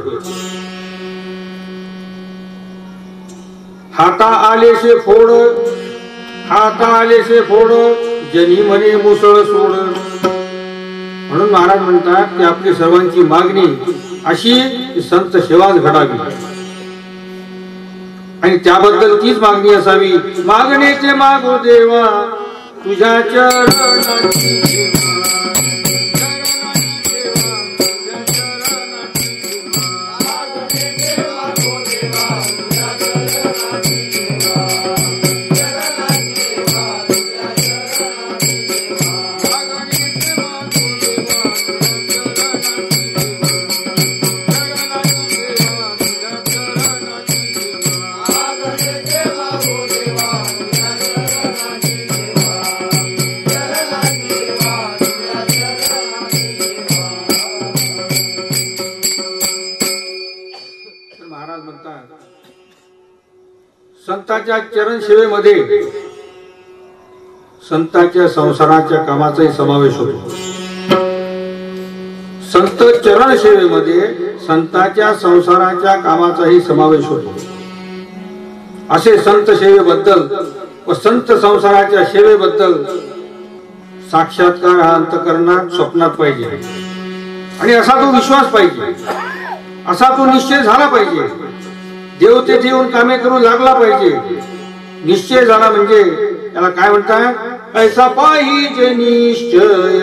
हाता आलेसे फोड हाता आलेसे फोड जनी म्हणे मुसळ सोड. म्हणून महाराज म्हणतात की आपली सर्वांची मागणी अशी संत सेवाच घडावी आणि त्याबद्दल तीच मागणी असावी. मागणेचे मागो देवा तुझ्या चरणाची संतांच्या चरण सेवेमध्ये संतांच्या संसाराच्या कामाचाही समावेश होतो. संत चरण सेवेमध्ये संतांच्या संसाराच्या कामाचाही समावेश होतो. असे संत सेवेबद्दल व संत संसाराच्या सेवेबद्दल साक्षात्कार हा अंतःकरणात स्वप्नात पाहिजे आणि असा तो विश्वास पाहिजे, असा तो निश्चय झाला पाहिजे. देव तेथे येऊन कामे करू लागला पाहिजे. निश्चय झाला म्हणजे त्याला काय म्हणतात, ऐसा पाहिजे निश्चय.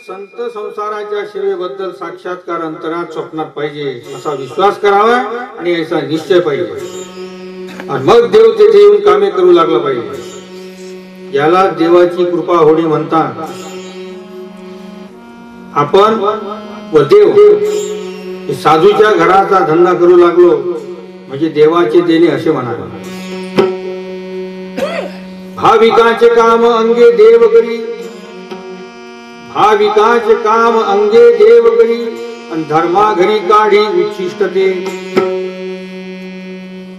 संत संसाराच्या सेवेबद्दल साक्षात्कार अंतरात स्वप्नात पाहिजे, असा विश्वास करावा आणि असा निश्चय पाहिजे. आणि मग देव तेथे येऊन कामे करू लागला पाहिजे. याला देवाची कृपा होणे म्हणतात. आपण व देव साधूच्या घराचा धंदा करू लागलो म्हणजे देवाचे देणे असे म्हणाले. भाविकाचे काम अंगे देव करी, भाविकाचे काम अंगे देव करी, आणि धर्मा घरी काढी उच्छिष्ट ते.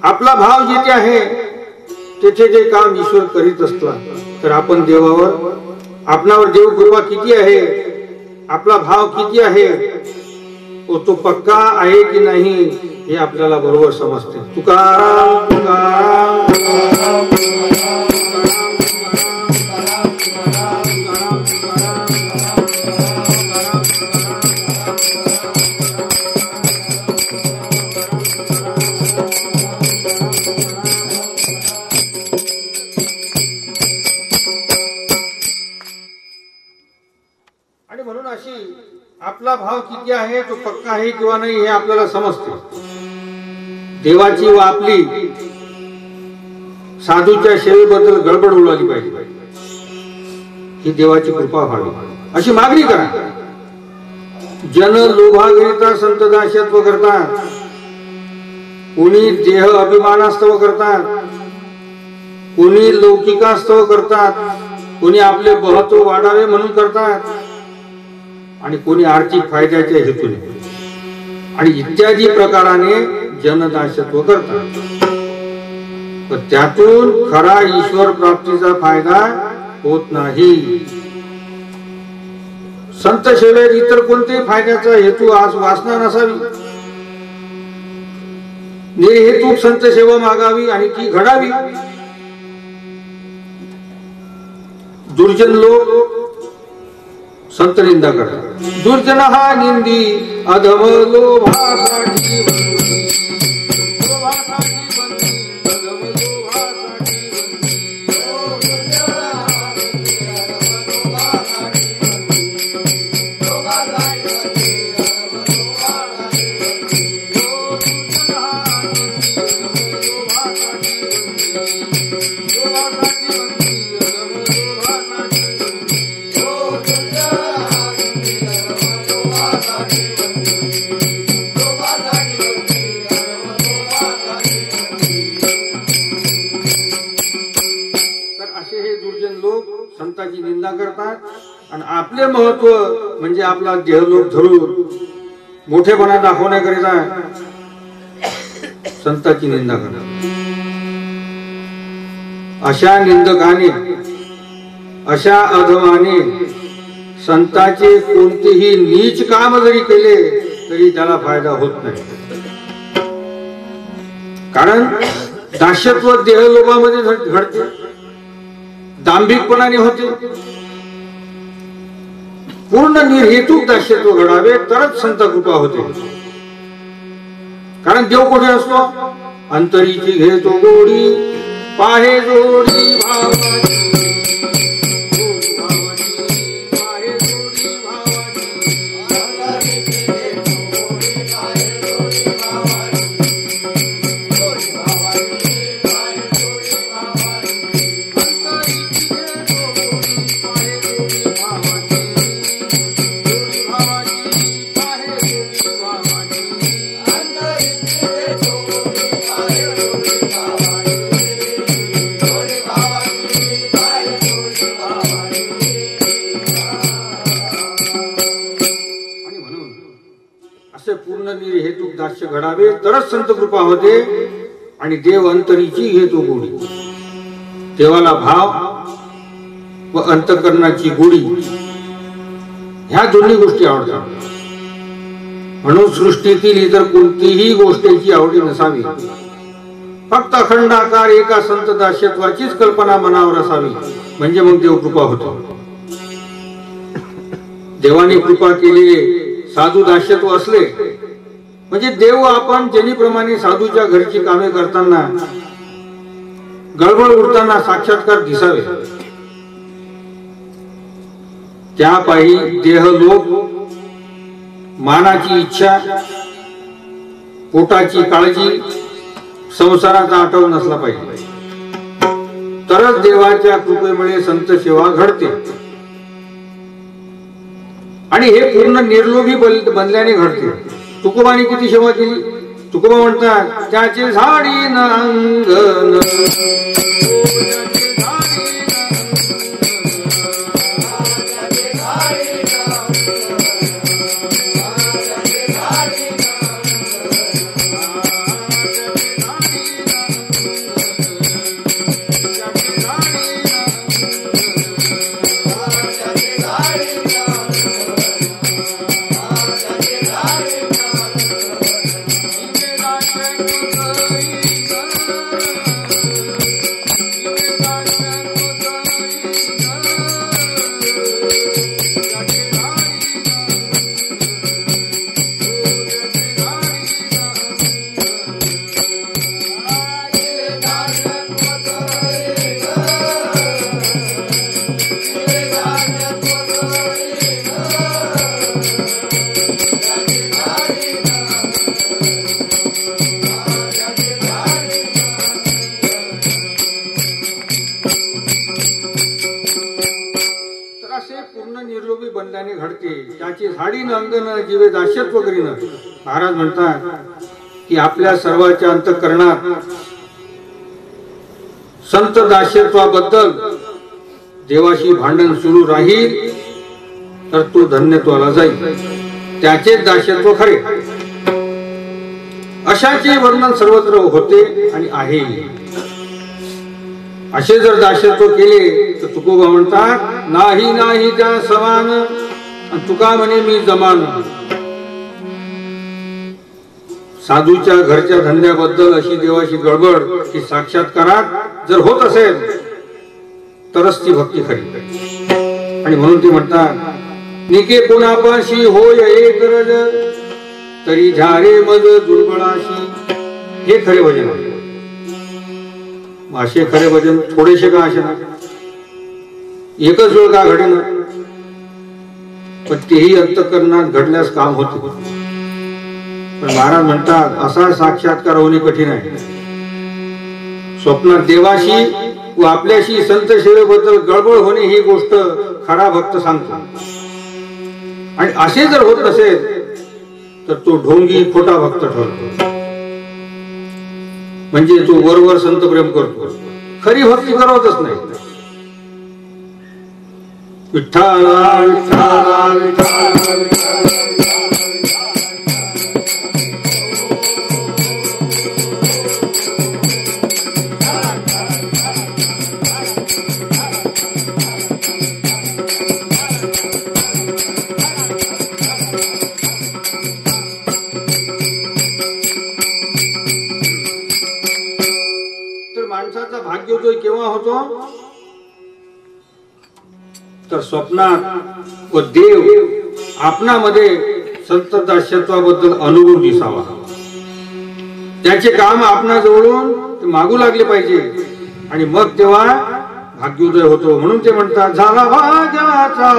आपला भाव जिथे आहे तेथे जे काम ईश्वर करीत असला तर आपण देवावर, आपणावर देव कृपा किती आहे, आपला भाव किती आहे, तो पक्का आहे की नाही हे आपल्याला बरोबर समजते. तुकाराम तुकाराम तुकाराम. आणि म्हणून अशी आपला भाव किती आहे, तो पक्का आहे किंवा नाही हे आपल्याला समजते. देवाची व आपली साधूच्या सेवेबद्दल गडबड उडाली पाहिजे. ही देवाची कृपा व्हावी अशी मागणी करा. जन लोभाकरिता संत दास्यत्व करतात, कोणी देह अभिमानास्तव करतात, कोणी लौकिकास्तव करतात, कोणी आपले महत्व वाढावे म्हणून करतात, आणि कोणी आर्थिक फायद्याच्या हेतूने आणि इत्यादी प्रकाराने जनदास्यत्व करतात. त्यातून खरा ईश्वर प्राप्तीचा फायदा होत नाही. संत सेवेत इतर कोणत्याही फायद्याचा हेतू आज वासना नसावी. निर्हेतुक संत सेवा मागावी आणि ती घडावी. दुर्जन लोक संत निंदा करतात. दुर्जन हा निंदी अधम लोभासाठी संतांची निंदा करतात आणि आपले महत्व म्हणजे आपला देहलोक धरून मोठेपणा दाखवण्याकरिता संतांची निंदा करतात. अशा निंदकाने, अशा अधमाने संतांचे कोणतेही नीच काम जरी केले तरी त्याला फायदा होत नाही. कारण दास्यत्व देहलोभामध्ये घडते, दांभिकपणाने होते. पूर्ण निर्हेतुक दास्यत्व घडावे तरच संत कृपा होते. कारण देव कुठे असतो? अंतरीची घेतो गोडी, पाहे जोडी भावाची. निर्हेतुक दास्य घडावे तरच संत कृपा होते. आणि देव अंतरीची घेतो गोडी. देवाला भाव व अंतकरणाची गोडी ह्या दोन्ही गोष्टी आवडतात. म्हणून सृष्टीतील इतर कोणतीही गोष्टीची आवडी नसावी. फक्त अखंडाकार एका संत दास्यत्वाचीच कल्पना मनावर असावी, म्हणजे मग देव कृपा होतो. देवाने कृपा केलेले साधू दास्यत्व असले म्हणजे देव आपण जनीप्रमाणे साधूच्या घरची कामे करताना, गडबड उडताना साक्षात्कार दिसावे. त्यापायी देहलोक, मानाची इच्छा, पोटाची काळजी, संसाराचा आठव नसला पाहिजे. तरच देवाच्या कृपेमुळे संत सेवा घडते. आणि हे पूर्ण निर्लोभी बनल्याने घडते. तुकोबाने किती सेवा केली? तुकोबा म्हणतात त्याचे झाडी न अंगण, जीवे दास्यत्व करीन. महाराज म्हणतात की आपल्या सर्वांच्या अंतःकरणात संत दास्यत्वाबद्दल देवाशी भांडण सुरू राहील तर तो धन्यत्वाला जाईल. त्याचे दास्यत्व खरे. अशाचे वर्णन सर्वत्र होते आणि आहे. असे जर दास्यत्व केले तर तुकोबा म्हणतात नाही नाही त्या समान, तुका म्हणे मी जमान. साधूच्या घरच्या धंद्याबद्दल अशी देवाची गडबड की साक्षात्कारात जर होत असेल तरच ती भक्ती खरी. आणि म्हणून ती म्हणतात निके कोणापाशी होय एक रज, तरी झारे मज दुर्बळाशी. हे खरे भजन आहे. असे खरे भजन थोडेसे का असे ना, एकच वेळ का घडेना, पण तेही अंतःकरणात घडल्यास काम होते. पण महाराज म्हणतात असा साक्षात्कार होणे कठीण आहे. स्वप्नात देवाशी व आपल्याशी संत सेवेबद्दल गडबड होणे ही गोष्ट खरा भक्त सांगतो. आणि असे जर होत नसेल तर तो ढोंगी खोटा भक्त ठरतो. म्हणजे तो वरवर संत प्रेम करतो, खरी भक्ती करवतच नाही. विठ्ठल विठ्ठल विठ्ठल माणसाचा भाग्योदय केव्हा होतो तर स्वप्नात व देव आपणामध्ये संत दास्यत्वाबद्दल अनुभव दिसावा, त्याचे काम आपणाजवळून ते मागू लागले पाहिजे आणि मग तेव्हा भाग्योदय होतो. म्हणून ते म्हणतात झाला भाग्याचा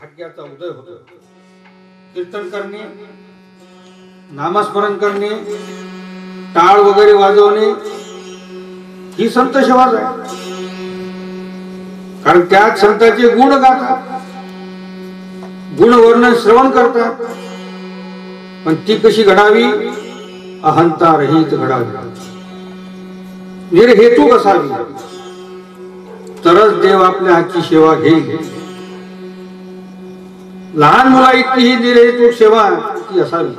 भाग्याचा उदय होतो. कीर्तन करणे, नामस्मरण करणे, टाळ वगैरे वाजवणे ही संत सेवाच आहे. कारण त्यात संतांचे गुण गातात, गुणवर्णन श्रवण करतात. पण ती कशी घडावी? अहंता रहित घडावी, निर्हेतुक असावी, तरच देव आपल्या हातची सेवा घेईल. लहान मुला इतकी ही निर्हेतुक सेवा ती असावी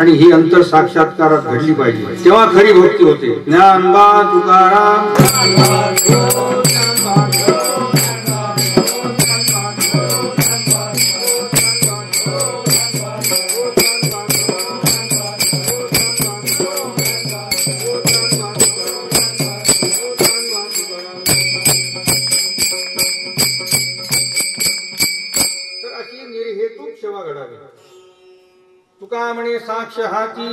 आणि ही अंतर साक्षात्कारात घडली पाहिजे, तेव्हा खरी भक्ती होते. ज्ञानबा तुकाराम तुका म्हणे साक्ष हाती,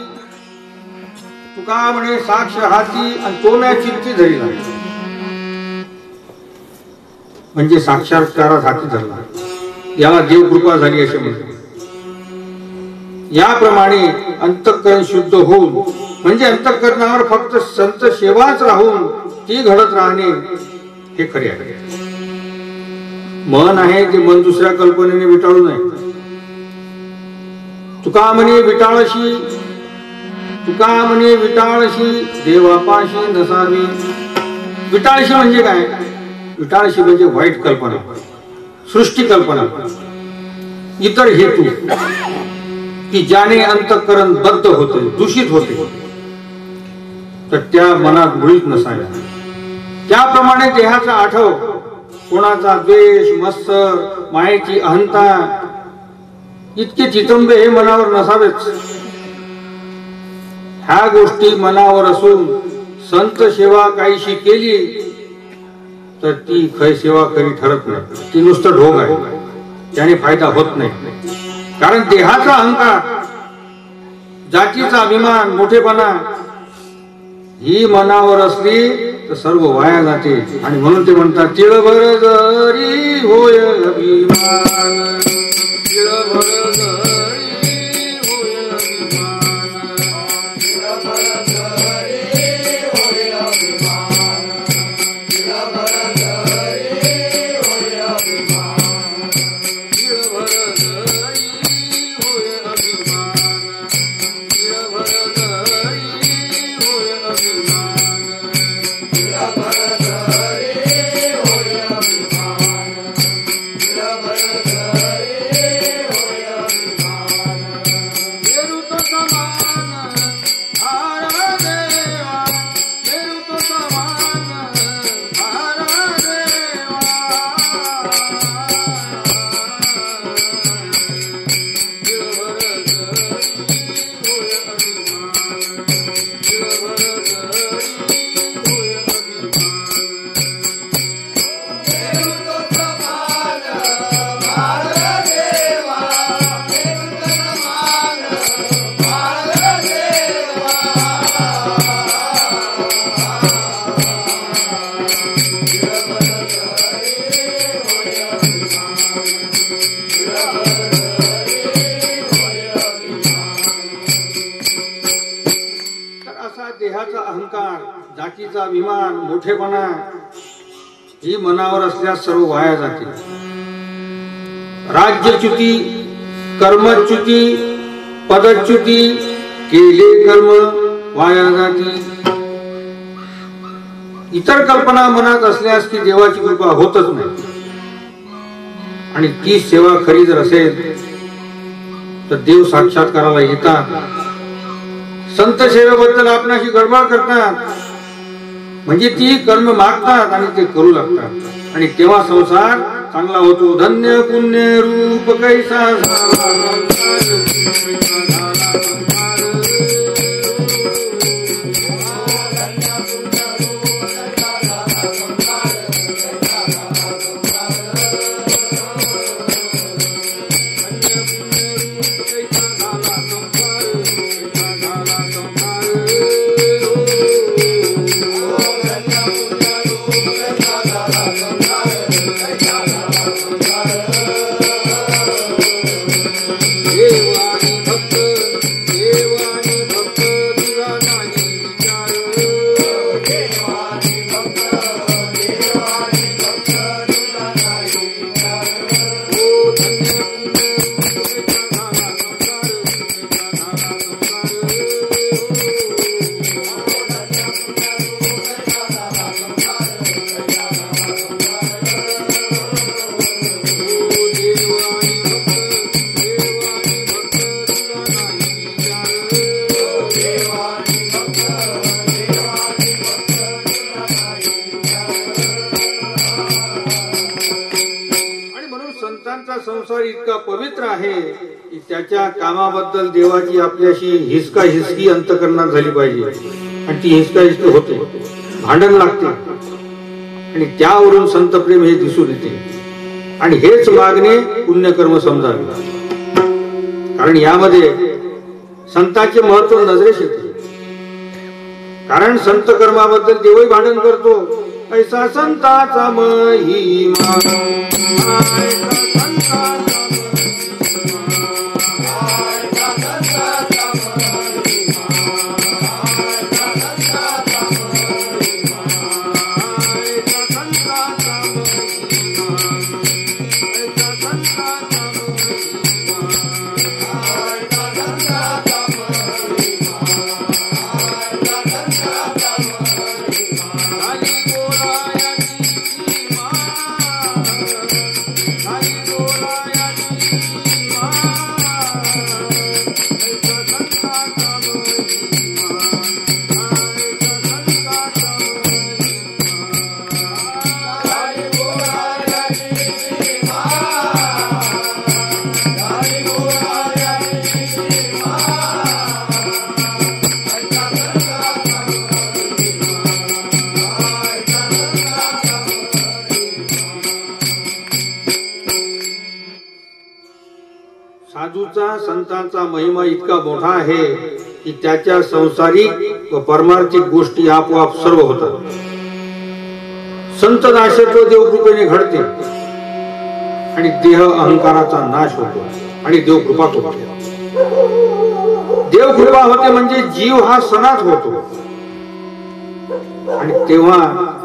तुका म्हणे साक्ष हाती आणि तो म्या चित्ती धरला, म्हणजे साक्षात्कारात हाती धरला. याला देव कृपा झाली असे म्हणतात. याप्रमाणे अंतःकरण शुद्ध होऊन, म्हणजे अंतःकरणावर फक्त संत सेवाच राहून ती घडत राहणे हे खरे आहे. मन आहे ते मन दुसऱ्या कल्पनेने विटाळू नये. तुका म्हणे विटाळशी, तुका म्हणे विटाळशी देवापाशी नसावी. विटाळशी म्हणजे काय? विटाळशी म्हणजे वाईट कल्पना, सृष्टी कल्पना, इतर हेतू की ज्याने अंतःकरण बद्ध होते, दूषित होते, तर त्या मनात मुळीच नसाव्या. त्याप्रमाणे देहाचा आठव, कोणाचा द्वेष, मत्सर, मायेची अहंता, इतके चितंबे हे मनावर नसावेच. ह्या गोष्टी मनावर असून संत सेवा काहीशी केली तर ती खरी सेवा खरी ठरत नाही, ती नुसतं ढोंग आहे, त्याने फायदा होत नाही. कारण देहाचा अहंकार, जातीचा अभिमान, मोठेपणा ही मनावर असली तर सर्व वाया जाते. आणि म्हणून ते म्हणतात तिळभर जरी होय अभिमान, तिळभर जरी जातीचा अभिमान, मोठेपणा ही मनावर असल्यास सर्व वाया जाते. राज्यच्युती, कर्मच्युती, पदच्युती, केले कर्म वाया जाती. इतर कल्पना मनात असल्यास की देवाची कृपा होतच नाही. आणि ती सेवा खरी जर असेल तर देव साक्षात्काराला येतात. संत सेवेबद्दल आपणाशी गडबड करतात, म्हणजे ती कर्म मागतात आणि ते करू लागतात. आणि तेव्हा संसार चांगला होतो. धन्य पुण्य रूप कैसा संसार इतका पवित्र आहे की त्याच्या कामाबद्दल देवाची आपल्याशी हिसका हिसकी अंतकरणात झाली पाहिजे. आणि ती हिसका हिसकी होते, भांडण लागते आणि त्यावरून संत प्रेम हे दिसून येते. आणि हेच मागणे पुण्यकर्म समजावे. कारण यामध्ये संतांचे महत्व नजरेस येते. कारण संत कर्माबद्दल देवही भांडण करतो. ऐसा संताचा महिमा, साधूचा संतांचा महिमा इतका मोठा आहे की त्याच्या संसारिक व परमार्थिक गोष्टी आपोआप सर्व होतात. संत दासत्व देवकृपेने घडते आणि देह अहंकाराचा नाश होतो आणि देवकृपा होते. देवकृपा होते म्हणजे जीव हा सनात होतो. आणि तेव्हा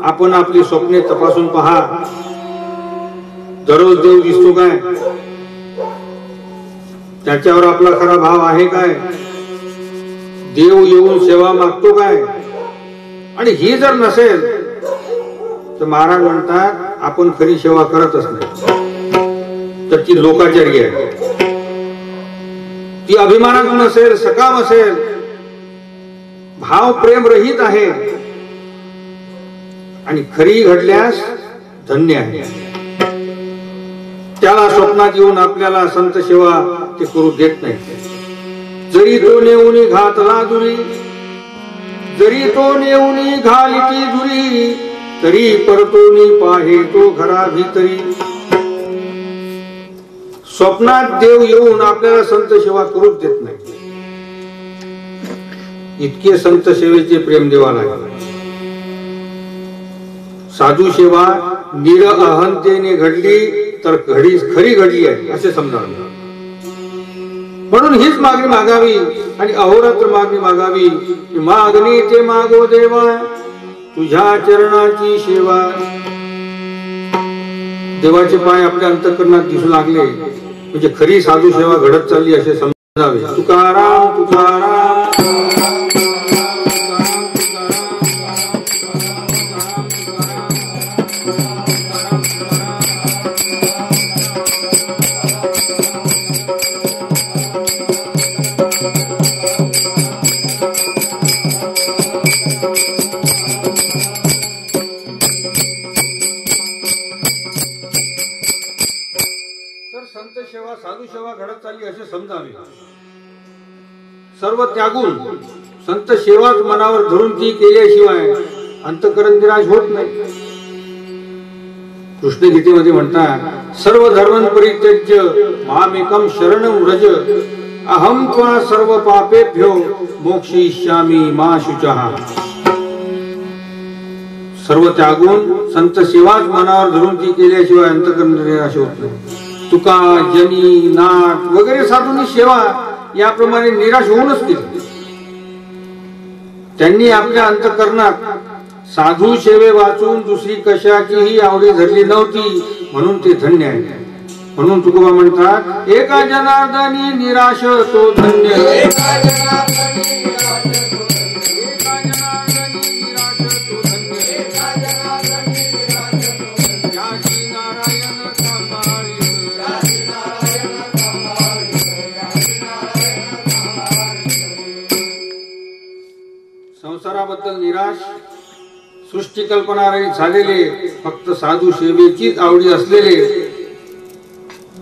आपण आपली स्वप्ने तपासून पहा. दररोज देव दिसतो काय? त्याच्यावर आपला खरा भाव आहे काय? देव येऊन सेवा मागतो काय? आणि ही जर नसेल तर महाराज म्हणतात आपण खरी सेवा करतच नाही, तर ती लोकाचारी आहे. ती अभिमानातून असेल, सकाम असेल, भाव प्रेम रहित आहे आणि खरी घडल्यास धन्य आहे. त्याला स्वप्नात येऊन आपल्याला संत सेवा ते करू देत नाही. जरी तो नेऊनी घातला दुरी, जरी तो नेऊनी घालिती दुरी, तरी परतोनी पाहे तो घरा भीतरी. स्वप्नात देव येऊन आपल्याला संत सेवा करूच देत नाही. इतके संत सेवेचे प्रेम देवाला आहे. साधू सेवा निर अहंतेने घडली तर खरी घडली आहे असे समजा. म्हणून हीच मागणी मागावी आणि अहोरात्र मागणी मागावी की मागणी ते मागो देवा, तुझ्या चरणाची सेवा. देवाचे पाय आपल्या अंतःकरणात दिसू लागले म्हणजे खरी साधू सेवा घडत चालली असे समजावे. तुकाराम तुकाराम साधू सेवा घडत चालली असे समजावे. सर्व त्यागून संत सेवाच मनावर धरून ती केल्याशिवाय अंतःकरण निराश होत नाही. कृष्ण गीतेमध्ये म्हणतात सर्व धर्म परित्यज्य मामेकम शरणं व्रज अहम त्वा सर्व पापेभ्यो मोक्षयिष्यामि मा शुचः. सर्व त्यागून संत सेवाच मनावर धरून ती केल्याशिवाय अंतःकरण निराश होत नाही. तुका जनी नाथ वगैरे साधूंनी सेवा याप्रमाणे निराश होऊनच केली. त्यांनी आपल्या अंतःकरणात साधू सेवे वाचून दुसरी कशाचीही आवडी धरली नव्हती म्हणून ते धन्य आहे. म्हणून तुकोबा म्हणतात एका जनार्दनी निराश तो धन्य. एका जनार्दनी निराश तो धन्य. एका जनार्दनी निराश तो धन्य. एका जनार्दनी निराश तो धन्य. याची नारायण सांभाळी. संसाराबद्दल निराश सृष्टी कल्पना रहित झालेले फक्त साधू सेवेचीच आवडी असलेले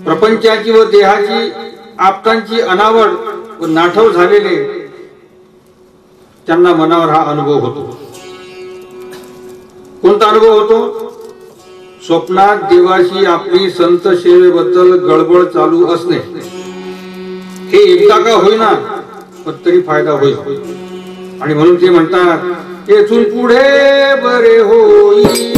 प्रपंचाची व देहाची आपटांची अनावड व नाठव झालेले त्यांना मनावर हा अनुभव होतो. कोणता अनुभव होतो? स्वप्नात देवाशी आपली संत सेवेबद्दल गडबड चालू असणे. हे एकदा का होईना पण तरी फायदा होईल. आणि म्हणून ते म्हणतात येथून पुढे बरे होईल.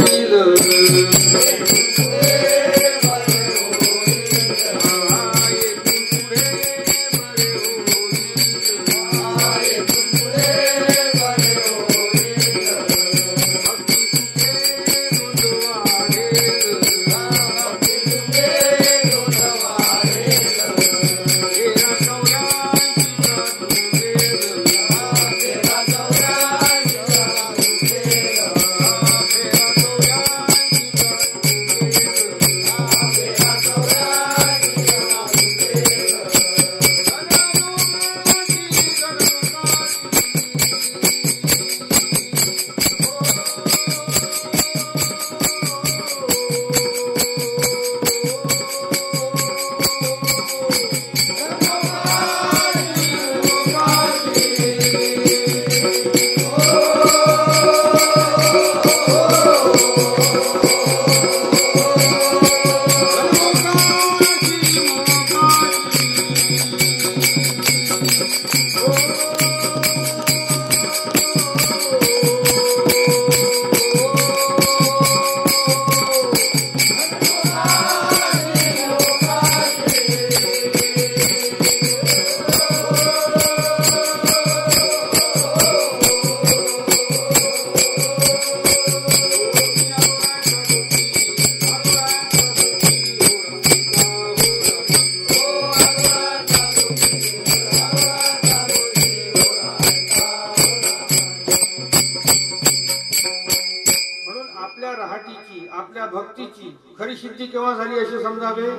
खरी सिद्धी केव्हा झाली असे समजावे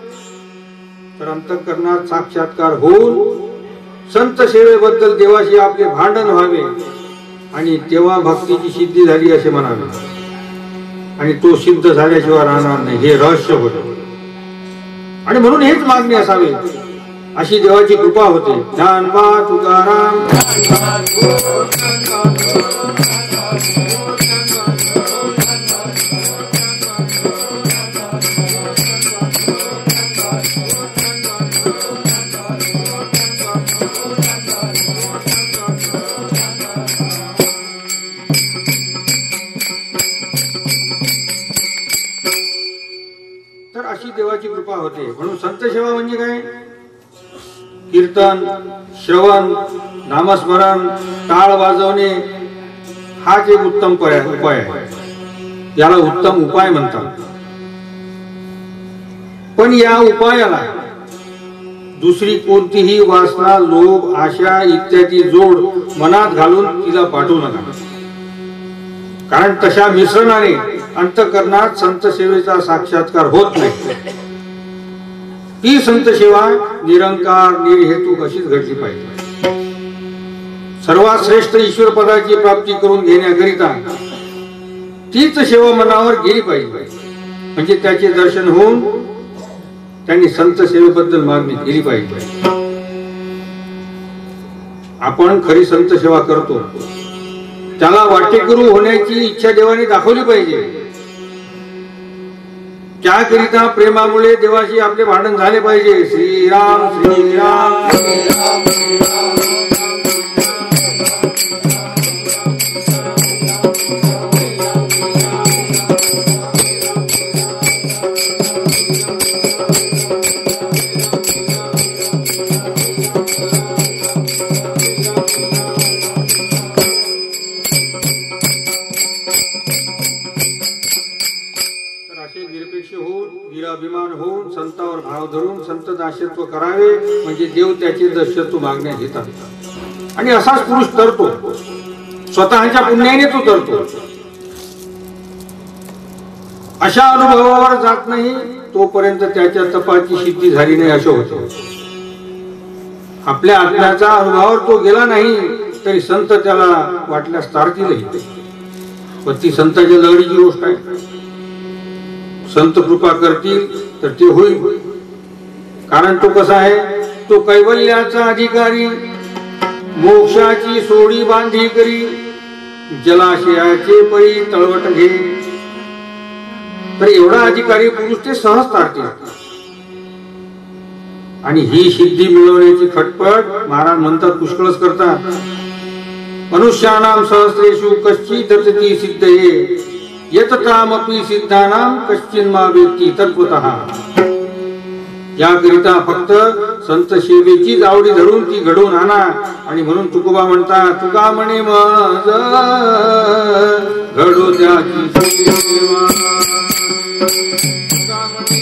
तर अंतःकरणात साक्षात्कार होऊन संत सेवेबद्दल देवाशी आपले भांडण व्हावे आणि तेव्हा भक्तीची सिद्धी झाली असे म्हणावे. आणि तो सिद्ध झाल्याशिवाय राहणार नाही हे रहस्य होते. आणि म्हणून हेच मागणी असावे अशी देवाची कृपा होते. ज्ञानवा तुकाराम. तर अशी देवाची कृपा होते. म्हणून संत सेवा म्हणजे काय? कीर्तन, श्रवण, नामस्मरण, टाळ वाजवणे हाच एक उत्तम उपाय आहे, याला उत्तम उपाय म्हणतात. पण या उपायाला दुसरी कोणतीही वासना, लोभ, आशा इत्यादी जोड मनात घालून तिला पाठवू नका. कारण तशा मिश्रणाने अंतःकरणात संत सेवेचा साक्षात्कार होत नाही. ती संत सेवा निरंकार निर्हेतुक अशीच घडली पाहिजे. सर्वात श्रेष्ठ ईश्वर पदाची प्राप्ती करून घेण्याकरिता तीच सेवा मनावर गेली पाहिजे. म्हणजे त्याचे दर्शन होऊन त्यांनी संत सेवेबद्दल मागणी केली पाहिजे. आपण खरी संत सेवा करतो, त्याला वाटेकरू होण्याची इच्छा देवाने दाखवली पाहिजे. त्याकरिता प्रेमामुळे देवाशी आपले भांडण झाले पाहिजे. श्रीराम श्रीराम श्रीराम अभिमान होऊन संतावर भाव धरून संत दासत्व करावे. म्हणजे देव त्याचे दर्शत्व मागण्यात येतात. आणि असाच पुरुष तरतो, स्वतःच्या पुण्याने तो तरतो. अशा अनुभवावर जात नाही तोपर्यंत त्याच्या तपाची सिद्धी झाली नाही असे होते. आपल्या आत्म्याचा अनुभवावर तो गेला नाही तरी संत त्याला वाटल्यास तारतीलही. पण ती संतांच्या लहरीची गोष्ट आहे. संत कृपा करतील तर ते होईल. कारण तो कसा आहे, तो कैवल्याचा अधिकारी, मोक्षाची सोडी बांधी करी, जलाशयाचे परी तळवट घे. तर एवढा अधिकारी पुरुष ते सहज तारतील. आणि ही सिद्धी मिळवण्याची खटपट महाराज म्हणतात पुष्कळच करतात. मनुष्यानां सहस्रेषु कश्चित् दर्शति सिद्धये यततामपि सिद्धानां कश्चिन्मा वेत्ति तत्त्वतः. याकरिता फक्त संत सेवेचीच आवडी धरून ती घडवून आणा. आणि म्हणून तुकोबा म्हणतात, तुका म्हणे मज घडो त्याची सेवा. तुका म्हणे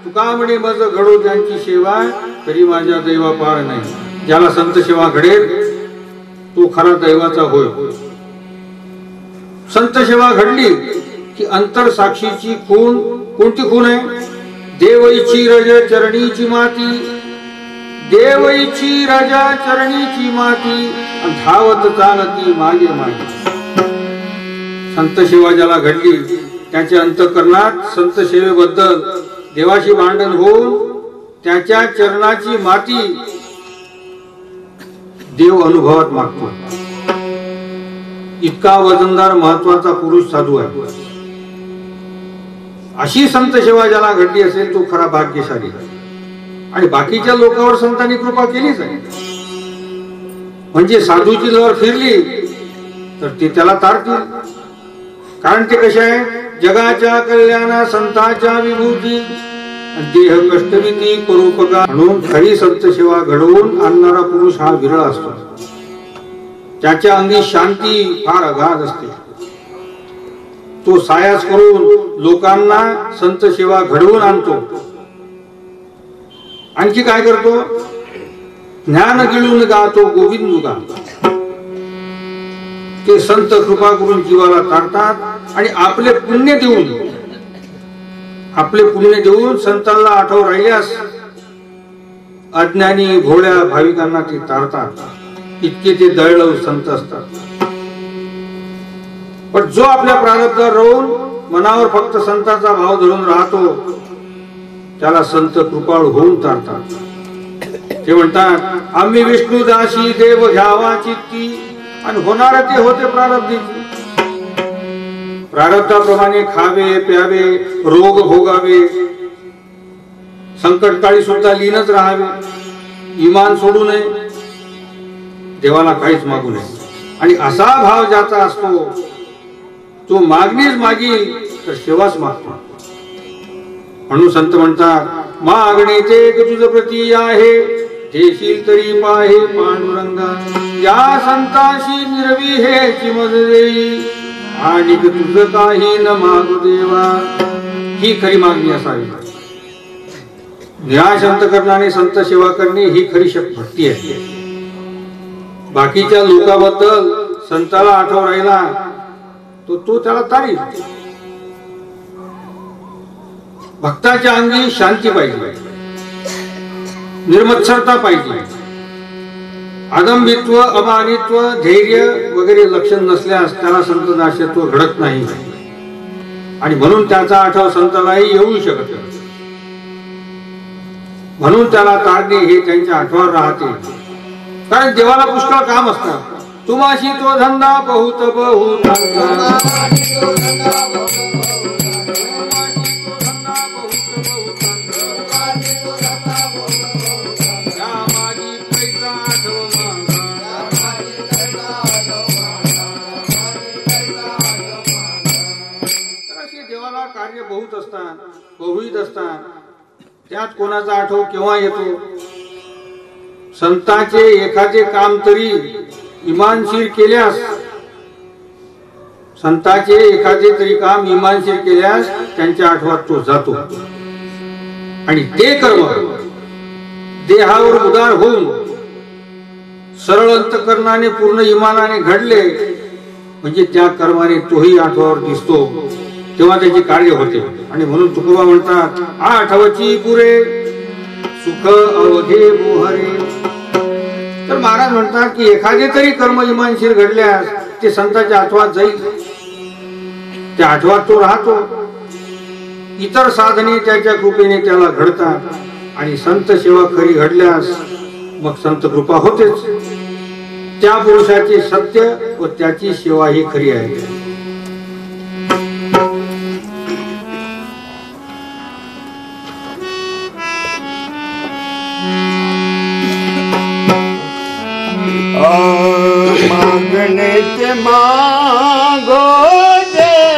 तुका म्हणे मज घडो ज्यांची सेवा तरी माझ्या दैवा पार नाही. ज्याला संत सेवा घडेल तो खरा दैवाचा होय. संत सेवा घडली की अंतर साक्षीची खून. कोणती खून आहे? देवईची रज चरणीची माती, देवईची रजा चरणीची माती धावत चालती मागे मागे. संत सेवा ज्याला घडली त्याच्या अंतःकरणात संत सेवेबद्दल देवाशी भांडण होऊन त्याच्या चरणाची माती देव अनुभवात मागतो. इतका वजनदार महत्वाचा पुरुष साधू आहे. अशी संत सेवा ज्याला घडली असेल तो खरा भाग्यशाली. आणि बाकीच्या लोकांवर संतांनी कृपा केलीच आहे. म्हणजे साधूची लहर फिरली तर ते त्याला तारतील. कारण ते कसे आहे, जगाच्या कल्याणा संतांच्या विभूती देह कष्टविधी परोपकार म्हणून खरी संत सेवा घडवून आणणारा पुरुष हा विरळ असतो. त्याच्या अंगी शांती फार अगाध असते. तो सायास करून लोकांना संत सेवा घडवून आणतो. आणखी काय करतो, ज्ञान गिळून गातो गोविंद गा. ते संत कृपा करून जीवाला तारतात आणि आपले पुण्य देऊन संतांना आठव राहिल्यास अज्ञानी भोळ्या भाविकांना ते तारतात. इतके ते दयाळू संत असतात. पण जो आपल्या प्रारब्धावर राहून मनावर फक्त संतांचा भाव धरून राहतो त्याला संत कृपाळू होऊन तारतात. ते म्हणतात आम्ही विष्णू दासी देव घ्यावा चित्ती आणि होणार ते होते प्रारब्धीची. प्रारब्धाप्रमाणे खावे प्यावे रोग भोगावे संकटकाळी सुद्धा लीनच राहावे. इमान सोडू नये, देवाला काहीच मागू नये. आणि असा भाव ज्याचा असतो तो मागणीच मागील तर सेवाच मागतो. म्हणून संत म्हणतात मागणे ते तुझ प्रती आहे देशील तरी पाहे पांडुरंगा. या संताशी निरवी हे चिमद देई आणि तुझ काही न मागू देवा. ही खरी मागणी असावी. निराश अंतकरणाने संत सेवा करणे ही खरी भक्ती आहे. बाकीच्या लोकांबद्दल संताला आठव राहिला तो त्याला तारीफ. भक्ताच्या अंगी शांती पाहिजे, निर्मत्सरता पाहिजे. अदंबित्व अमानित्व धैर्य वगैरे लक्षण नसल्यास त्याला संत दास्यत्व घडत नाही. आणि म्हणून त्याचा आठव संतालाही येऊ शकत. म्हणून त्याला तारणे हे त्यांच्या आठवण राहते. कारण देवाला पुष्कळ काम असतात. तुम्हाशी तो धंदा बहुत बहुत देवाला कार्य बहुत असतात, बहुविध असतात. त्यात कोणाचा आठव केव्हा येतो. संतांचे एखादे काम तरी इमानशीर केल्यास त्यांच्या आठवत तो जातो. आणि ते कर्म देहावर उदार होऊन सरळ अंतकरणाने पूर्ण इमानाने घडले म्हणजे त्या कर्माने तोही आठवावर दिसतो. तेव्हा त्याचे कार्य होते. आणि म्हणून तुकोबा म्हणतात आठवची पुरे सुख अवघे मोहरे. तर महाराज म्हणतात की एखादे तरी कर्म इमानशीर घडल्यास ते संतांच्या आठवत जाईल. त्या आठवत तो राहतो. इतर साधने त्याच्या कृपेने त्याला घडतात. आणि संत सेवा खरी घडल्यास मग संत कृपा होतेच. त्या पुरुषाचे सत्य व त्याची सेवा ही खरी आहे. मागणे ते मागो देवा.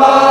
Bye.